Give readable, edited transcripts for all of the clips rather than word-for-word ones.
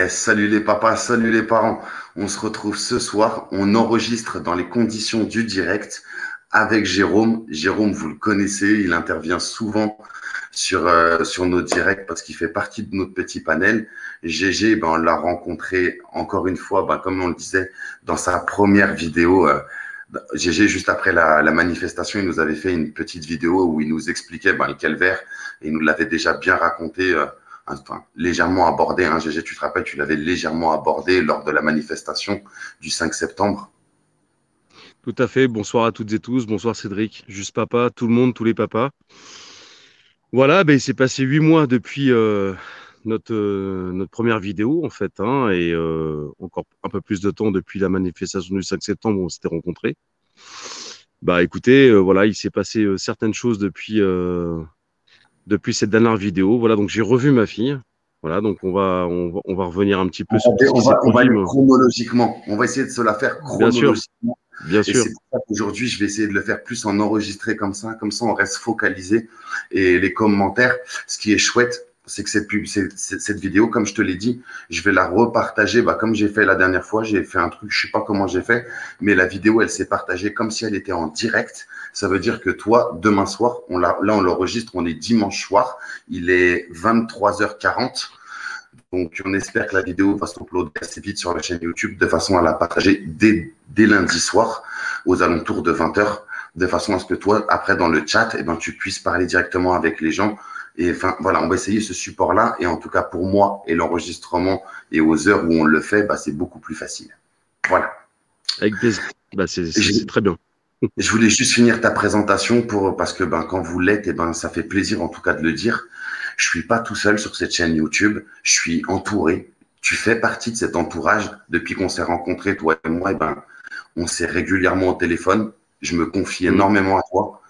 Salut les papas, salut les parents. On se retrouve ce soir. On enregistre dans les conditions du direct avec Jérôme. Jérôme, vous le connaissez, il intervient souvent sur nos directs parce qu'il fait partie de notre petit panel. GG, ben, on l'a rencontré encore une fois, ben, comme on le disait, dans sa première vidéo. GG, juste après la manifestation, il nous avait fait une petite vidéo où il nous expliquait ben, le calvaire et il nous l'avait déjà bien raconté. Enfin, légèrement abordé, hein, GG, tu te rappelles, tu l'avais légèrement abordé lors de la manifestation du 5 septembre. Tout à fait. Bonsoir à toutes et tous. Bonsoir Cédric. Juste papa, tout le monde, tous les papas. Voilà, ben, il s'est passé 8 mois depuis notre première vidéo, en fait, hein, et encore un peu plus de temps depuis la manifestation du 5 septembre où on s'était rencontrés. Bah écoutez, voilà, il s'est passé certaines choses depuis cette dernière vidéo. Voilà, donc j'ai revu ma fille. Voilà, donc on va revenir un petit peu sur tout ce qui s'est On va produit. aller chronologiquement. On va essayer de se la faire Bien sûr, chronologiquement. bien Et sûr. c'est pour ça qu'aujourd'hui, je vais essayer de le faire plus en enregistré comme ça. Comme ça, on reste focalisé. Et les commentaires, ce qui est chouette, c'est que cette vidéo, comme je te l'ai dit, je vais la repartager. Bah, comme j'ai fait la dernière fois, j'ai fait un truc, je sais pas comment j'ai fait, mais la vidéo, elle s'est partagée comme si elle était en direct. Ça veut dire que toi, demain soir, là, on l'enregistre, on est dimanche soir, il est 23h40. Donc, on espère que la vidéo va s'uploader assez vite sur la chaîne YouTube de façon à la partager dès lundi soir aux alentours de 20h, de façon à ce que toi, après, dans le chat, eh ben, tu puisses parler directement avec les gens. Et enfin, voilà, on va essayer ce support-là. Et en tout cas, pour moi et l'enregistrement et aux heures où on le fait, bah, c'est beaucoup plus facile. Voilà. Avec plaisir. Bah, c'est Je, c'est- c'est très bien. je voulais juste finir ta présentation parce que ben, quand vous l'êtes, eh ben, ça fait plaisir en tout cas de le dire. Je suis pas tout seul sur cette chaîne YouTube. Je suis entouré. Tu fais partie de cet entourage. Depuis qu'on s'est rencontrés, toi et moi, eh ben, on s'est régulièrement au téléphone. Je me confie Mhm. énormément à toi.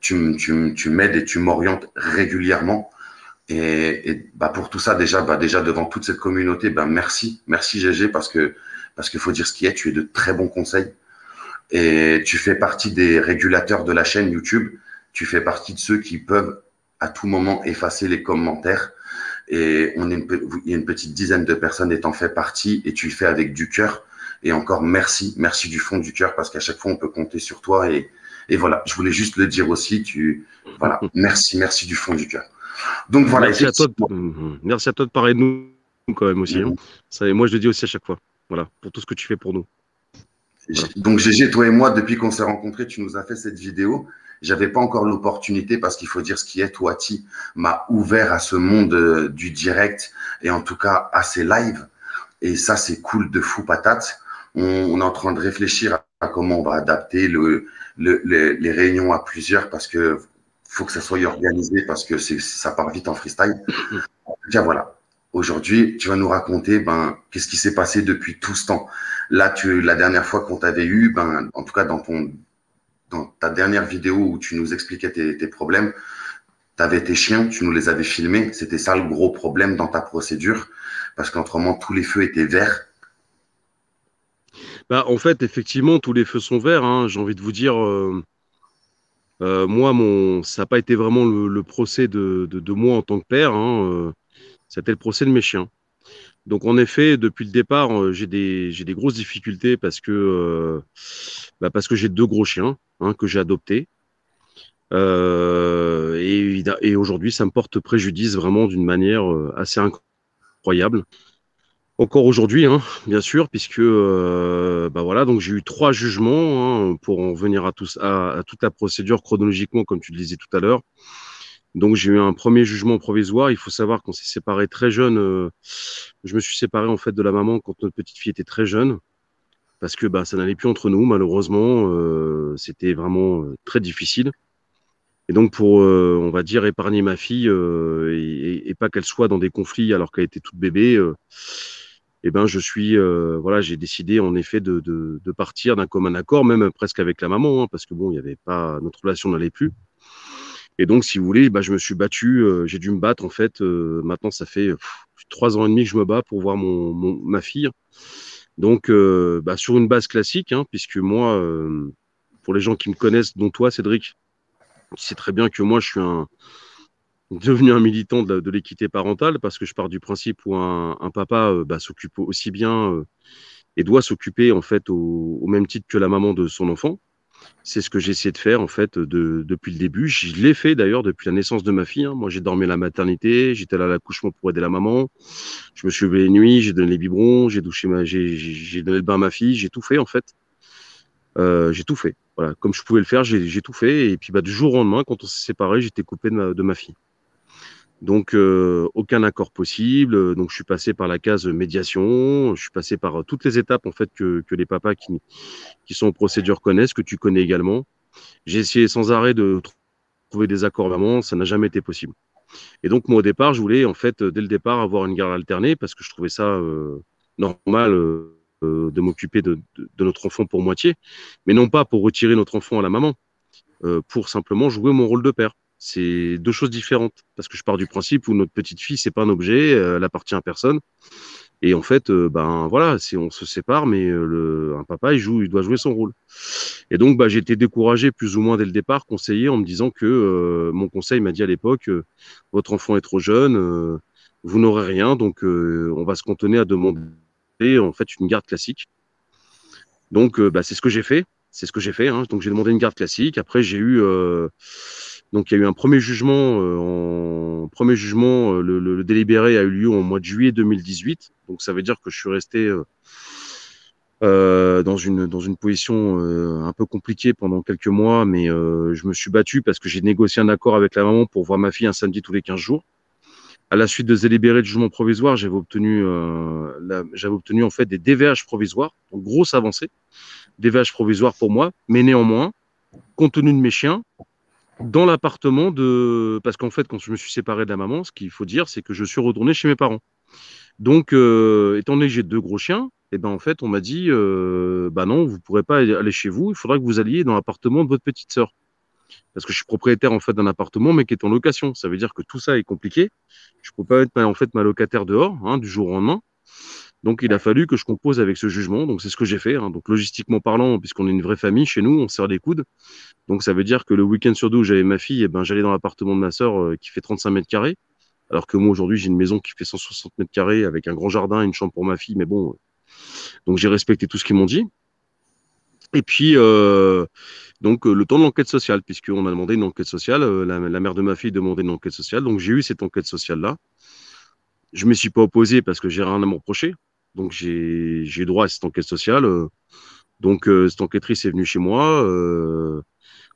Tu m'aides et tu m'orientes régulièrement. Et bah, pour tout ça, déjà devant toute cette communauté, ben, merci. Merci GG parce qu'il faut dire ce qui est. Tu es de très bons conseils. Et tu fais partie des régulateurs de la chaîne YouTube. Tu fais partie de ceux qui peuvent à tout moment effacer les commentaires. Et il y a une petite dizaine de personnes étant fait partie et tu le fais avec du cœur. Et encore merci, merci du fond du cœur parce qu'à chaque fois on peut compter sur toi. Et voilà, je voulais juste le dire aussi. Voilà, merci, merci du fond du cœur. Donc voilà, Merci à toi effectivement. merci à toi de parler de nous quand même aussi, hein. Ça, et moi, je le dis aussi à chaque fois. Voilà, pour tout ce que tu fais pour nous. Voilà. Donc GG, toi et moi, depuis qu'on s'est rencontrés, tu nous as fait cette vidéo. J'avais pas encore l'opportunité parce qu'il faut dire ce qui est. Toati m'a ouvert à ce monde du direct et en tout cas à ces lives. Et ça, c'est cool de fou patate. On est en train de réfléchir à comment on va adapter les réunions à plusieurs parce que faut que ça soit organisé parce que ça part vite en freestyle. Tiens, voilà. Aujourd'hui, tu vas nous raconter ben, qu'est-ce qui s'est passé depuis tout ce temps. Là, la dernière fois qu'on t'avait eu, ben, en tout cas dans ta dernière vidéo où tu nous expliquais tes problèmes, tu avais tes chiens, tu nous les avais filmés. C'était ça le gros problème dans ta procédure, parce qu'autrement, tous les feux étaient verts. Bah, en fait, effectivement, tous les feux sont verts, hein. J'ai envie de vous dire, moi, ça n'a pas été vraiment le procès de moi en tant que père, hein. C'était le procès de mes chiens. Donc, en effet, depuis le départ, j'ai des grosses difficultés parce que j'ai deux gros chiens, hein, que j'ai adoptés. Et aujourd'hui, ça me porte préjudice vraiment d'une manière assez incroyable. Encore aujourd'hui, hein, bien sûr, puisque bah voilà, donc j'ai eu trois jugements, hein, pour en venir à toute la procédure chronologiquement, comme tu le disais tout à l'heure. Donc j'ai eu un premier jugement provisoire. Il faut savoir qu'on s'est séparés très jeune. Je me suis séparé en fait de la maman quand notre petite fille était très jeune, parce que bah ça n'allait plus entre nous, malheureusement. C'était vraiment très difficile. Et donc pour, on va dire, épargner ma fille et pas qu'elle soit dans des conflits alors qu'elle était toute bébé, eh ben voilà, j'ai décidé en effet de partir d'un commun accord, même presque avec la maman, hein, parce que bon, il y avait pas, notre relation n'allait plus. Et donc, si vous voulez, bah, je me suis battu, j'ai dû me battre en fait. Maintenant, ça fait 3 ans et demi que je me bats pour voir ma fille. Donc, bah, sur une base classique, hein, puisque moi, pour les gens qui me connaissent, dont toi, Cédric, tu sais très bien que moi, je suis un devenu un militant de l'équité parentale parce que je pars du principe où un papa s'occupe aussi bien et doit s'occuper en fait au même titre que la maman de son enfant. C'est ce que j'ai essayé de faire en fait depuis le début. Je l'ai fait d'ailleurs depuis la naissance de ma fille, hein. Moi, j'ai dormi à la maternité, j'étais là à l'accouchement pour aider la maman. Je me suis levé les nuits, j'ai donné les biberons, j'ai donné le bain à ma fille, j'ai tout fait en fait. J'ai tout fait. Voilà, comme je pouvais le faire, j'ai tout fait. Et puis du jour au lendemain, quand on s'est séparés, j'étais coupé de ma fille. Donc aucun accord possible. Donc je suis passé par la case médiation, je suis passé par toutes les étapes en fait que les papas qui sont en procédure connaissent, que tu connais également. J'ai essayé sans arrêt de trouver des accords vraiment, ça n'a jamais été possible. Et donc moi au départ, je voulais en fait dès le départ avoir une garde alternée parce que je trouvais ça normal de m'occuper de notre enfant pour moitié, mais non pas pour retirer notre enfant à la maman, pour simplement jouer mon rôle de père. C'est deux choses différentes parce que je pars du principe où notre petite fille c'est pas un objet, elle appartient à personne. Et en fait, voilà, si on se sépare, mais un papa il doit jouer son rôle. Et donc j'ai été découragé plus ou moins dès le départ, conseillé en me disant que mon conseil m'a dit à l'époque, votre enfant est trop jeune, vous n'aurez rien, donc on va se cantonner à demander en fait une garde classique. Donc c'est ce que j'ai fait. C'est ce que j'ai fait, hein. Donc j'ai demandé une garde classique. Après j'ai eu donc il y a eu un premier jugement. Premier jugement, le délibéré a eu lieu au mois de juillet 2018. Donc ça veut dire que je suis resté dans une position un peu compliquée pendant quelques mois, mais je me suis battu parce que j'ai négocié un accord avec la maman pour voir ma fille un samedi tous les 15 jours. À la suite de ce délibéré de jugement provisoire, j'avais obtenu en fait des DVH provisoires, donc grosse avancée, DVH provisoires pour moi, mais néanmoins, compte tenu de mes chiens, dans l'appartement parce qu'en fait, quand je me suis séparé de la maman, ce qu'il faut dire, c'est que je suis retourné chez mes parents. Donc, étant donné que j'ai deux gros chiens, et ben en fait, on m'a dit, non, vous pourrez pas aller chez vous, il faudra que vous alliez dans l'appartement de votre petite sœur. Parce que je suis propriétaire en fait d'un appartement, mais qui est en location. Ça veut dire que tout ça est compliqué. Je peux pas mettre en fait ma locataire dehors, hein, du jour au lendemain. Donc, il a fallu que je compose avec ce jugement. Donc, c'est ce que j'ai fait, hein. Donc, logistiquement parlant, puisqu'on est une vraie famille chez nous, on serre les coudes. Donc, ça veut dire que le week-end sur deux où j'avais ma fille, j'allais dans l'appartement de ma sœur qui fait 35 mètres carrés. Alors que moi, aujourd'hui, j'ai une maison qui fait 160 mètres carrés avec un grand jardin, une chambre pour ma fille. Mais bon, donc j'ai respecté tout ce qu'ils m'ont dit. Et puis, le temps de l'enquête sociale, puisqu'on a demandé une enquête sociale, la mère de ma fille demandait une enquête sociale. Donc, j'ai eu cette enquête sociale-là. Je ne me suis pas opposé parce que j'ai rien à me reprocher. Donc, j'ai droit à cette enquête sociale. Cette enquêtrice est venue chez moi.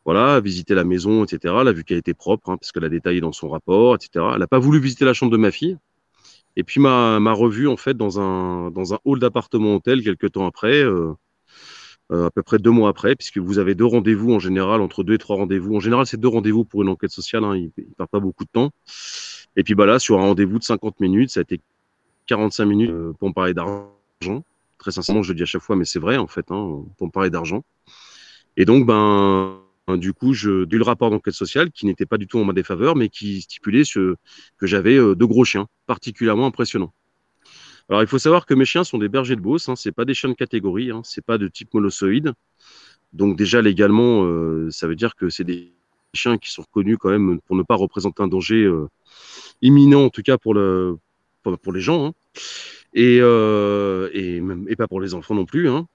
Voilà, visiter la maison, etc. Elle a vu qu'elle était propre, hein, parce qu'elle a détaillé dans son rapport, etc. Elle n'a pas voulu visiter la chambre de ma fille. Et puis m'a revu en fait dans un hall d'appartement hôtel quelques temps après, à peu près 2 mois après, puisque vous avez 2 rendez-vous en général, entre 2 et 3 rendez-vous. En général, c'est 2 rendez-vous pour une enquête sociale, hein, il ne perd pas beaucoup de temps. Et puis là, sur un rendez-vous de 50 minutes, ça a été 45 minutes pour me parler d'argent. Très sincèrement, je le dis à chaque fois, mais c'est vrai en fait, hein, pour me parler d'argent. Et donc, du coup, j'ai eu le rapport d'enquête sociale qui n'était pas du tout en ma défaveur, mais qui stipulait que j'avais de gros chiens, particulièrement impressionnants. Alors, il faut savoir que mes chiens sont des bergers de Beauce, hein, c'est pas des chiens de catégorie, hein, c'est pas de type molossoïde. Donc déjà légalement, ça veut dire que c'est des chiens qui sont reconnus quand même pour ne pas représenter un danger imminent, en tout cas pour les gens, hein, et pas pour les enfants non plus, hein.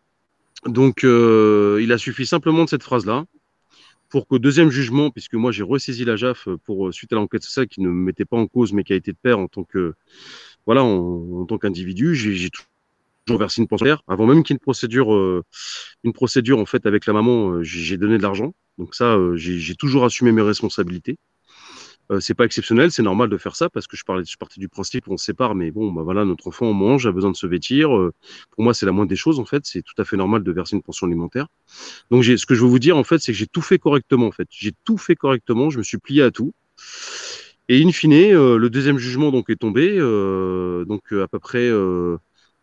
Donc, il a suffi simplement de cette phrase-là pour qu'au deuxième jugement, puisque moi j'ai ressaisi la JAF suite à l'enquête sociale qui ne me mettait pas en cause, mais qui a été de pair en tant que voilà en tant qu'individu, j'ai toujours versé une pension avant même qu'il y ait une procédure en fait avec la maman, j'ai donné de l'argent. Donc ça, j'ai toujours assumé mes responsabilités. C'est pas exceptionnel, c'est normal de faire ça parce que je partais du principe qu'on se sépare, mais bon, voilà, notre enfant on mange, a besoin de se vêtir. Pour moi, c'est la moindre des choses en fait. C'est tout à fait normal de verser une pension alimentaire. Donc ce que je veux vous dire en fait, c'est que j'ai tout fait correctement en fait. J'ai tout fait correctement, je me suis plié à tout. Et in fine, le deuxième jugement donc est tombé, à peu près au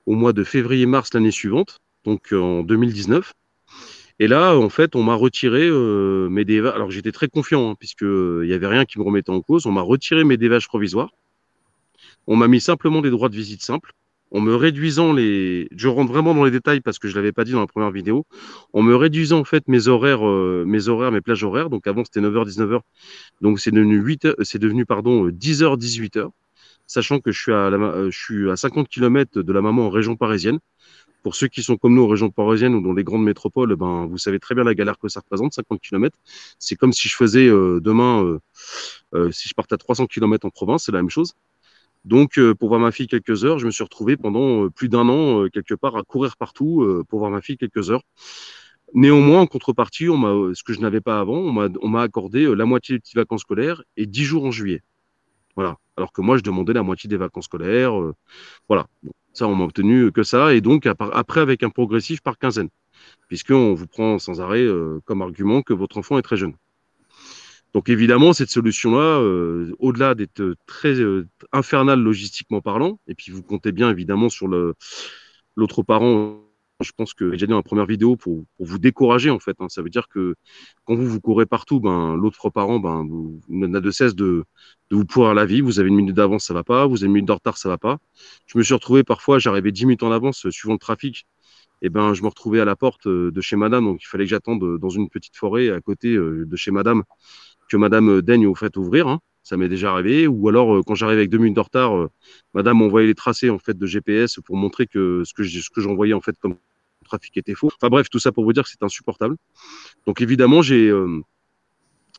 mois de février-mars l'année suivante, donc en 2019. Et là, en fait, on m'a retiré mes DVH. Alors j'étais très confiant, hein, puisque il y avait rien qui me remettait en cause. On m'a retiré mes DVH provisoires. On m'a mis simplement des droits de visite simples. en me réduisant je rentre vraiment dans les détails parce que je l'avais pas dit dans la première vidéo, en me réduisant en fait mes plages horaires. Donc avant c'était 9h 19h, donc c'est devenu 8h, c'est devenu pardon 10h 18h, sachant que je suis à 50 km de la maman en région parisienne. Pour ceux qui sont comme nous en région parisienne ou dans les grandes métropoles, ben vous savez très bien la galère que ça représente, 50 km. C'est comme si je faisais demain si je partais à 300 km en province, c'est la même chose. Donc, pour voir ma fille quelques heures, je me suis retrouvé pendant plus d'un an, quelque part, à courir partout pour voir ma fille quelques heures. Néanmoins, en contrepartie, ce que je n'avais pas avant, on m'a accordé la moitié des petites vacances scolaires et 10 jours en juillet. Voilà. Alors que moi, je demandais la moitié des vacances scolaires. Voilà. Bon, ça, on m'a obtenu que ça. Et donc, après, avec un progressif par quinzaine, puisqu'on vous prend sans arrêt comme argument que votre enfant est très jeune. Donc évidemment, cette solution-là, au-delà d'être très infernale logistiquement parlant, et puis vous comptez bien évidemment sur l'autre parent, je pense que j'ai déjà dit dans la première vidéo, pour vous décourager en fait. Hein. Ça veut dire que quand vous courez partout, ben, l'autre parent vous n'a de cesse de vous pourrir la vie. Vous avez une minute d'avance, ça va pas. Vous avez une minute de retard, ça va pas. Je me suis retrouvé parfois, j'arrivais 10 minutes en avance suivant le trafic. Et ben, je me retrouvais à la porte de chez madame, donc il fallait que j'attende dans une petite forêt à côté de chez madame que madame daigne au fait ouvrir, hein. Ça m'est déjà arrivé. Ou alors, quand j'arrive avec 2 minutes de retard, madame m'envoyait les tracés en fait de GPS pour montrer que ce que j'envoyais en fait comme trafic était faux. Enfin bref, tout ça pour vous dire que c'est insupportable. Donc évidemment, j'ai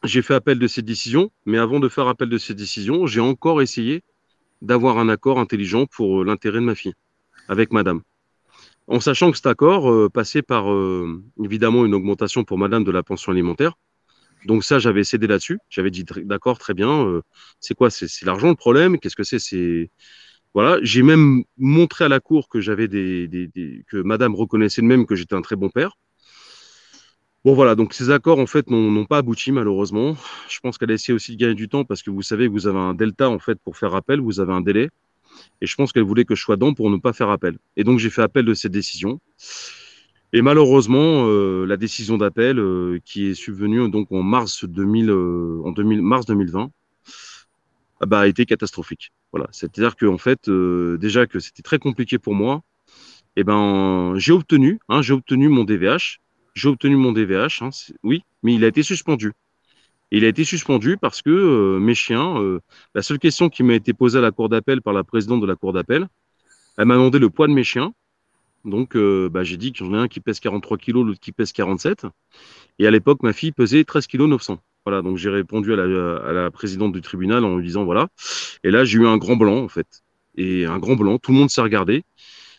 fait appel de cette décision, mais avant de faire appel de cette décision, j'ai encore essayé d'avoir un accord intelligent pour l'intérêt de ma fille avec madame. En sachant que cet accord passait par évidemment une augmentation pour madame de la pension alimentaire. Donc ça, j'avais cédé là-dessus. J'avais dit d'accord, très bien. C'est quoi? C'est l'argent le problème? Qu'est-ce que c'est? C'est voilà. J'ai même montré à la cour que j'avais que Madame reconnaissait de même que j'étais un très bon père. Bon voilà. Donc ces accords en fait n'ont pas abouti malheureusement. Je pense qu'elle a essayé aussi de gagner du temps parce que vous savez que vous avez un delta en fait pour faire appel. Vous avez un délai. Et je pense qu'elle voulait que je sois dedans pour ne pas faire appel. Et donc j'ai fait appel de cette décision. Et malheureusement, la décision d'appel qui est subvenue donc en mars 2020 a été catastrophique. Voilà, c'est-à-dire que en fait, déjà que c'était très compliqué pour moi. Et ben, j'ai obtenu mon DVH, j'ai obtenu mon DVH. Hein, oui, mais il a été suspendu. Et il a été suspendu parce que mes chiens, la seule question qui m'a été posée à la cour d'appel par la présidente de la cour d'appel, elle m'a demandé le poids de mes chiens. Donc, j'ai dit qu'il y en a un qui pèse 43 kilos, l'autre qui pèse 47. Et à l'époque, ma fille pesait 13 kilos 900. Voilà, donc j'ai répondu à la présidente du tribunal en lui disant voilà. Et là, j'ai eu un grand blanc, en fait. Et un grand blanc, tout le monde s'est regardé.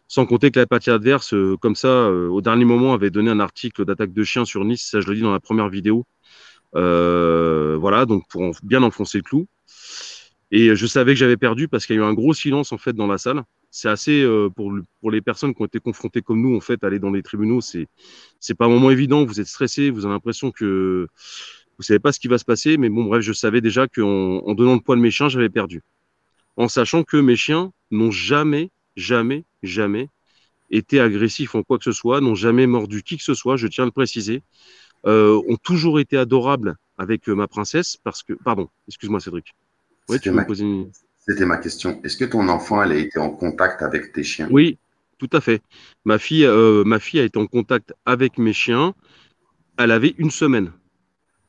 Sans compter que la partie adverse, comme ça, au dernier moment, avait donné un article d'attaque de chien sur Nice. Ça, je le dis dans la première vidéo. Voilà, donc pour bien enfoncer le clou. Et je savais que j'avais perdu parce qu'il y a eu un gros silence en fait dans la salle. C'est assez pour les personnes qui ont été confrontées comme nous en fait, aller dans les tribunaux, c'est pas un moment évident. Vous êtes stressé, vous avez l'impression que vous savez pas ce qui va se passer. Mais bon, bref, je savais déjà en donnant le poids de mes chiens, j'avais perdu, en sachant que mes chiens n'ont jamais, jamais, jamais été agressifs en quoi que ce soit, n'ont jamais mordu qui que ce soit. Je tiens à le préciser. Ont toujours été adorables avec ma princesse parce que, pardon, excuse-moi Cédric. Oui, tu C'était veux me ma, poser une... c'était ma question. Est-ce que ton enfant, elle a été en contact avec tes chiens? Oui, tout à fait. Ma fille a été en contact avec mes chiens. Elle avait une semaine,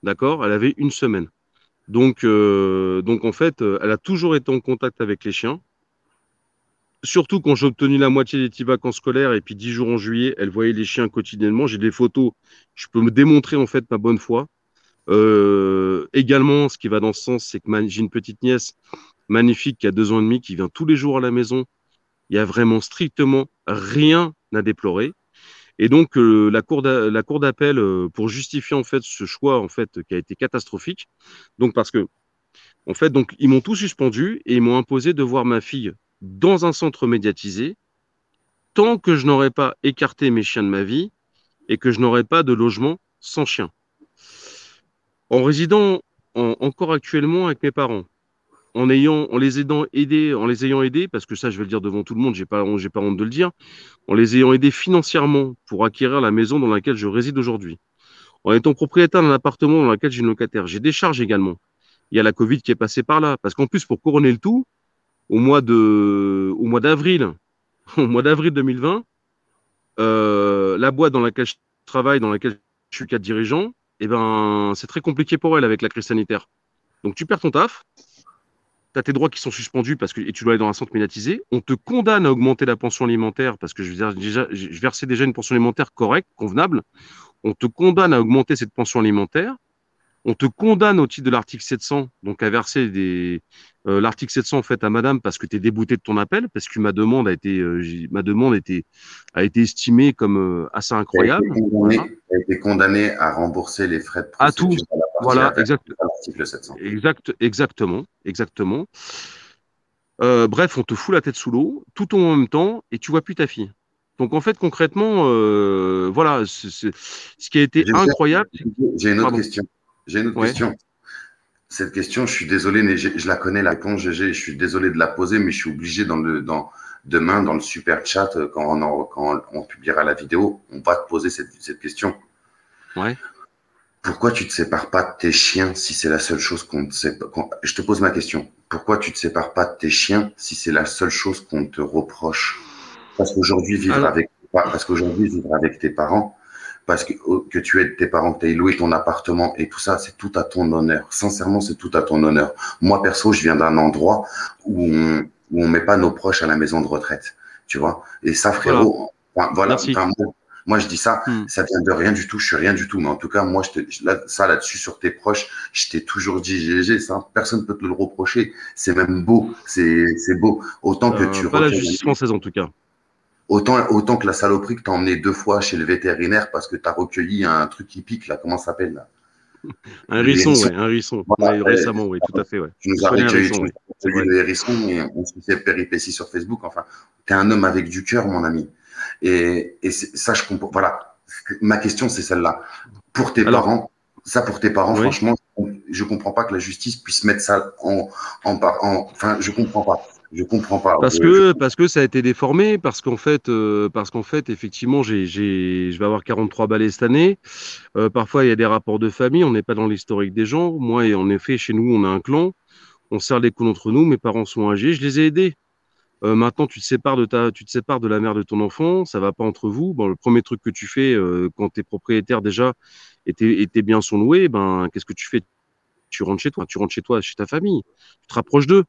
d'accord? Elle avait une semaine. Donc en fait, elle a toujours été en contact avec les chiens. Surtout quand j'ai obtenu la moitié des petits vacances scolaires et puis 10 jours en juillet, elle voyait les chiens quotidiennement. J'ai des photos. Je peux me démontrer en fait ma bonne foi. Également, ce qui va dans ce sens, c'est que j'ai une petite nièce magnifique qui a 2 ans et demi, qui vient tous les jours à la maison. Il y a vraiment strictement rien à déplorer. Et donc la cour d'appel pour justifier en fait ce choix en fait qui a été catastrophique. Donc parce que en fait donc ils m'ont tout suspendu et ils m'ont imposé de voir ma fille dans un centre médiatisé tant que je n'aurais pas écarté mes chiens de ma vie et que je n'aurais pas de logement sans chien. En résidant encore actuellement avec mes parents, en les ayant aidés, parce que ça, je vais le dire devant tout le monde, j'ai pas honte de le dire, en les ayant aidés financièrement pour acquérir la maison dans laquelle je réside aujourd'hui, en étant propriétaire d'un appartement dans lequel j'ai une locataire, j'ai des charges également. Il y a la Covid qui est passée par là, parce qu'en plus, pour couronner le tout, au mois d'avril, au mois d'avril 2020, la boîte dans laquelle je travaille, dans laquelle je suis cadre dirigeant, eh ben, c'est très compliqué pour elle avec la crise sanitaire. Donc, tu perds ton taf, tu as tes droits qui sont suspendus parce que et tu dois aller dans un centre médiatisé. On te condamne à augmenter la pension alimentaire parce que je versais déjà une pension alimentaire correcte, convenable. On te condamne à augmenter cette pension alimentaire. On te condamne au titre de l'article 700, donc à verser l'article 700 en fait à madame parce que tu es débouté de ton appel, parce que ma demande a été estimée comme assez incroyable. Voilà. Tu as été condamné à rembourser les frais de À tout. procédure à la partie Voilà, afférente à l'article 700. exactement, exactement. Bref, on te fout la tête sous l'eau, tout en même temps, et tu vois plus ta fille. Donc en fait, concrètement, voilà, ce qui a été incroyable. J'ai une autre Pardon. question. J'ai une autre Ouais. question. Cette question, je suis désolé, mais je la connais, la réponse, GG. Je suis désolé de la poser, mais je suis obligé demain, dans le super chat, quand on publiera la vidéo, on va te poser cette question. Ouais. Pourquoi tu te sépares pas de tes chiens si c'est la seule chose qu'on te sépare? Je te pose ma question. Pourquoi tu te sépares pas de tes chiens si c'est la seule chose qu'on te reproche? Parce qu'aujourd'hui, Alors, vivre avec tes parents, parce que tu aides tes parents, que tu aies loué ton appartement et tout ça, c'est tout à ton honneur. Sincèrement, c'est tout à ton honneur. Moi, perso, je viens d'un endroit où on met pas nos proches à la maison de retraite. Tu vois? Et ça, voilà. frérot, voilà. Merci. Moi, je dis ça, Hmm. ça vient de rien du tout, je suis rien du tout. Mais en tout cas, moi, là-dessus, sur tes proches, je t'ai toujours dit GG, ça, personne ne peut te le reprocher. C'est même beau, c'est beau. Autant que tu Pas la retiens, justice française en tout cas. autant que la saloperie que t'as emmené 2 fois chez le vétérinaire parce que t'as recueilli un truc qui pique, là, comment ça s'appelle, là? Un Le hérisson, hérisson. ouais, un hérisson. Voilà, Ouais, récemment, oui, tout à fait, ouais. tu nous J'ai as soigné un recueilli, hérisson, tu nous oui. as C'est recueilli vrai. le hérisson et on se fait péripéties sur Facebook. Enfin, t'es un homme avec du cœur, mon ami. Et ça, je comprends. Voilà. Ma question, c'est celle-là. Pour tes Alors, parents, pour tes parents, oui. franchement, je comprends pas que la justice puisse mettre ça enfin, je comprends pas. Je comprends pas. Parce que ça a été déformé, parce qu'en fait, effectivement, je vais avoir 43 balais cette année. Parfois, il y a des rapports de famille, on n'est pas dans l'historique des gens. Moi, et en effet, chez nous, on a un clan, on serre les coudes entre nous, mes parents sont âgés, je les ai aidés. Maintenant, tu te sépares de la mère de ton enfant, ça va pas entre vous. Bon, le premier truc que tu fais quand tu es propriétaire déjà et tes biens sont loués, ben, qu'est-ce que tu fais? Tu rentres chez toi, chez ta famille, tu te rapproches d'eux.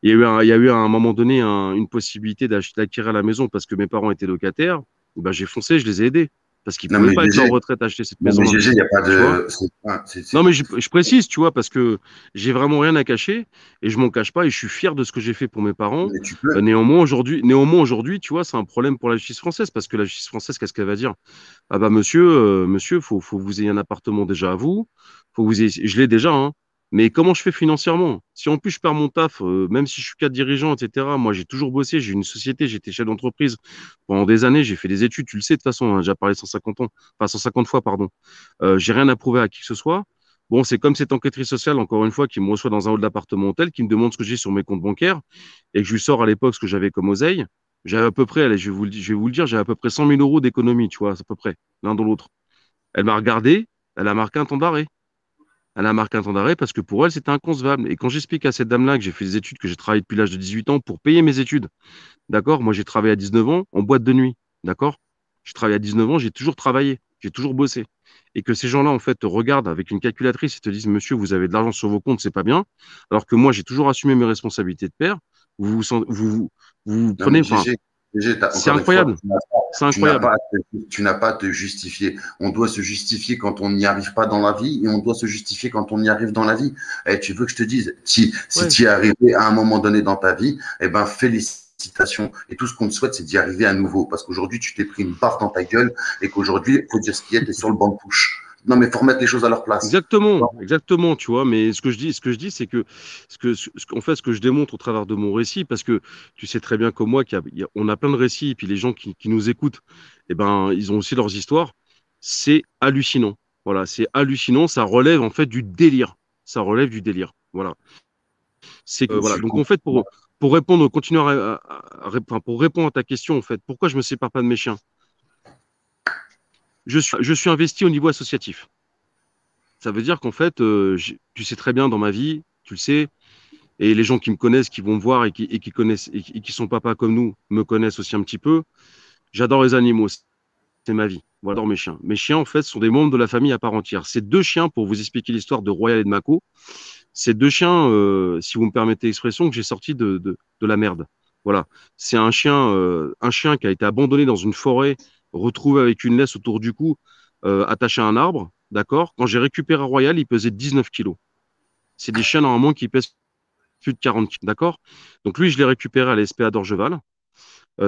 Il y a eu à un moment donné une possibilité d'acquérir la maison parce que mes parents étaient locataires. Ben, j'ai foncé, je les ai aidés parce qu'ils Non, pouvaient mais pas avec leur GG, retraite acheter cette non, mais maison-là. GG, il n'y a pas Tu vois? de. Non, mais je précise, tu vois, parce que j'ai vraiment rien à cacher et je m'en cache pas et je suis fier de ce que j'ai fait pour mes parents. Mais tu peux. Néanmoins aujourd'hui, tu vois, c'est un problème pour la justice française parce que la justice française, qu'est-ce qu'elle va dire? Ah bah monsieur, faut que vous ayez un appartement déjà à vous, faut que vous ayez, je l'ai déjà, hein. Mais comment je fais financièrement? Si en plus je perds mon taf, même si je suis cadre dirigeant, etc. Moi, j'ai toujours bossé, j'ai une société, j'étais chef d'entreprise pendant des années, j'ai fait des études, tu le sais de toute façon, on a déjà parlé 150 ans, enfin 150 fois, pardon. J'ai rien à prouver à qui que ce soit. Bon, c'est comme cette enquêtrice sociale, encore une fois, qui me reçoit dans un hall d'appartement hôtel, qui me demande ce que j'ai sur mes comptes bancaires et que je lui sors à l'époque ce que j'avais comme oseille. J'avais à peu près, allez, je vais vous le dire, j'avais à peu près 100 000 euros d'économie, tu vois, à peu près, l'un dans l'autre. Elle m'a regardé, elle a marqué un temps d'arrêt. Elle a marqué un temps d'arrêt parce que pour elle, c'était inconcevable. Et quand j'explique à cette dame-là que j'ai fait des études, que j'ai travaillé depuis l'âge de 18 ans pour payer mes études, d'accord? Moi, j'ai travaillé à 19 ans en boîte de nuit, d'accord? J'ai travaillé à 19 ans, j'ai toujours travaillé, j'ai toujours bossé. Et que ces gens-là, en fait, te regardent avec une calculatrice et te disent, monsieur, vous avez de l'argent sur vos comptes, c'est pas bien. Alors que moi, j'ai toujours assumé mes responsabilités de père. Vous vous, sent- vous Non, mais prenez, enfin, GG, c'est encore une fois, incroyable. C'est tu n'as incroyable. pas, tu n'as pas à te justifier. On doit se justifier quand on n'y arrive pas dans la vie et on doit se justifier quand on y arrive dans la vie. Et tu veux que je te dise, si Ouais. tu y es arrivé à un moment donné dans ta vie, eh ben, félicitations. Et tout ce qu'on te souhaite, c'est d'y arriver à nouveau. Parce qu'aujourd'hui, tu t'es pris une baffe dans ta gueule et qu'aujourd'hui, il faut dire ce qui est, tu es sur le banc de touche. Non, mais il faut remettre les choses à leur place. Exactement, exactement, tu vois. Mais ce que je dis, c'est que en fait, ce que je démontre au travers de mon récit, parce que tu sais très bien comme moi on a plein de récits, et puis les gens qui nous écoutent, eh ben, ils ont aussi leurs histoires. C'est hallucinant. Voilà, c'est hallucinant. Ça relève en fait du délire. Ça relève du délire. Voilà. C'est voilà. Je Donc en fait, pour répondre, continuer enfin, pour répondre à ta question, en fait, pourquoi je me sépare pas de mes chiens? Je suis investi au niveau associatif. Ça veut dire qu'en fait, tu sais très bien dans ma vie, tu le sais, et les gens qui me connaissent, qui vont me voir et qui connaissent et qui sont papas comme nous, me connaissent aussi un petit peu. J'adore les animaux, c'est ma vie. Voilà, j'adore mes chiens. Mes chiens, en fait, sont des membres de la famille à part entière. Ces deux chiens, pour vous expliquer l'histoire de Royal et de Mako, ces deux chiens, si vous me permettez l'expression, que j'ai sorti de la merde. Voilà. C'est un chien qui a été abandonné dans une forêt, retrouvé avec une laisse autour du cou, attaché à un arbre. D'accord? Quand j'ai récupéré Royal, il pesait 19 kilos. C'est des chiens normalement qui pèsent plus de 40 kilos. D'accord? Donc lui, je l'ai récupéré à la SPA d'Orgeval.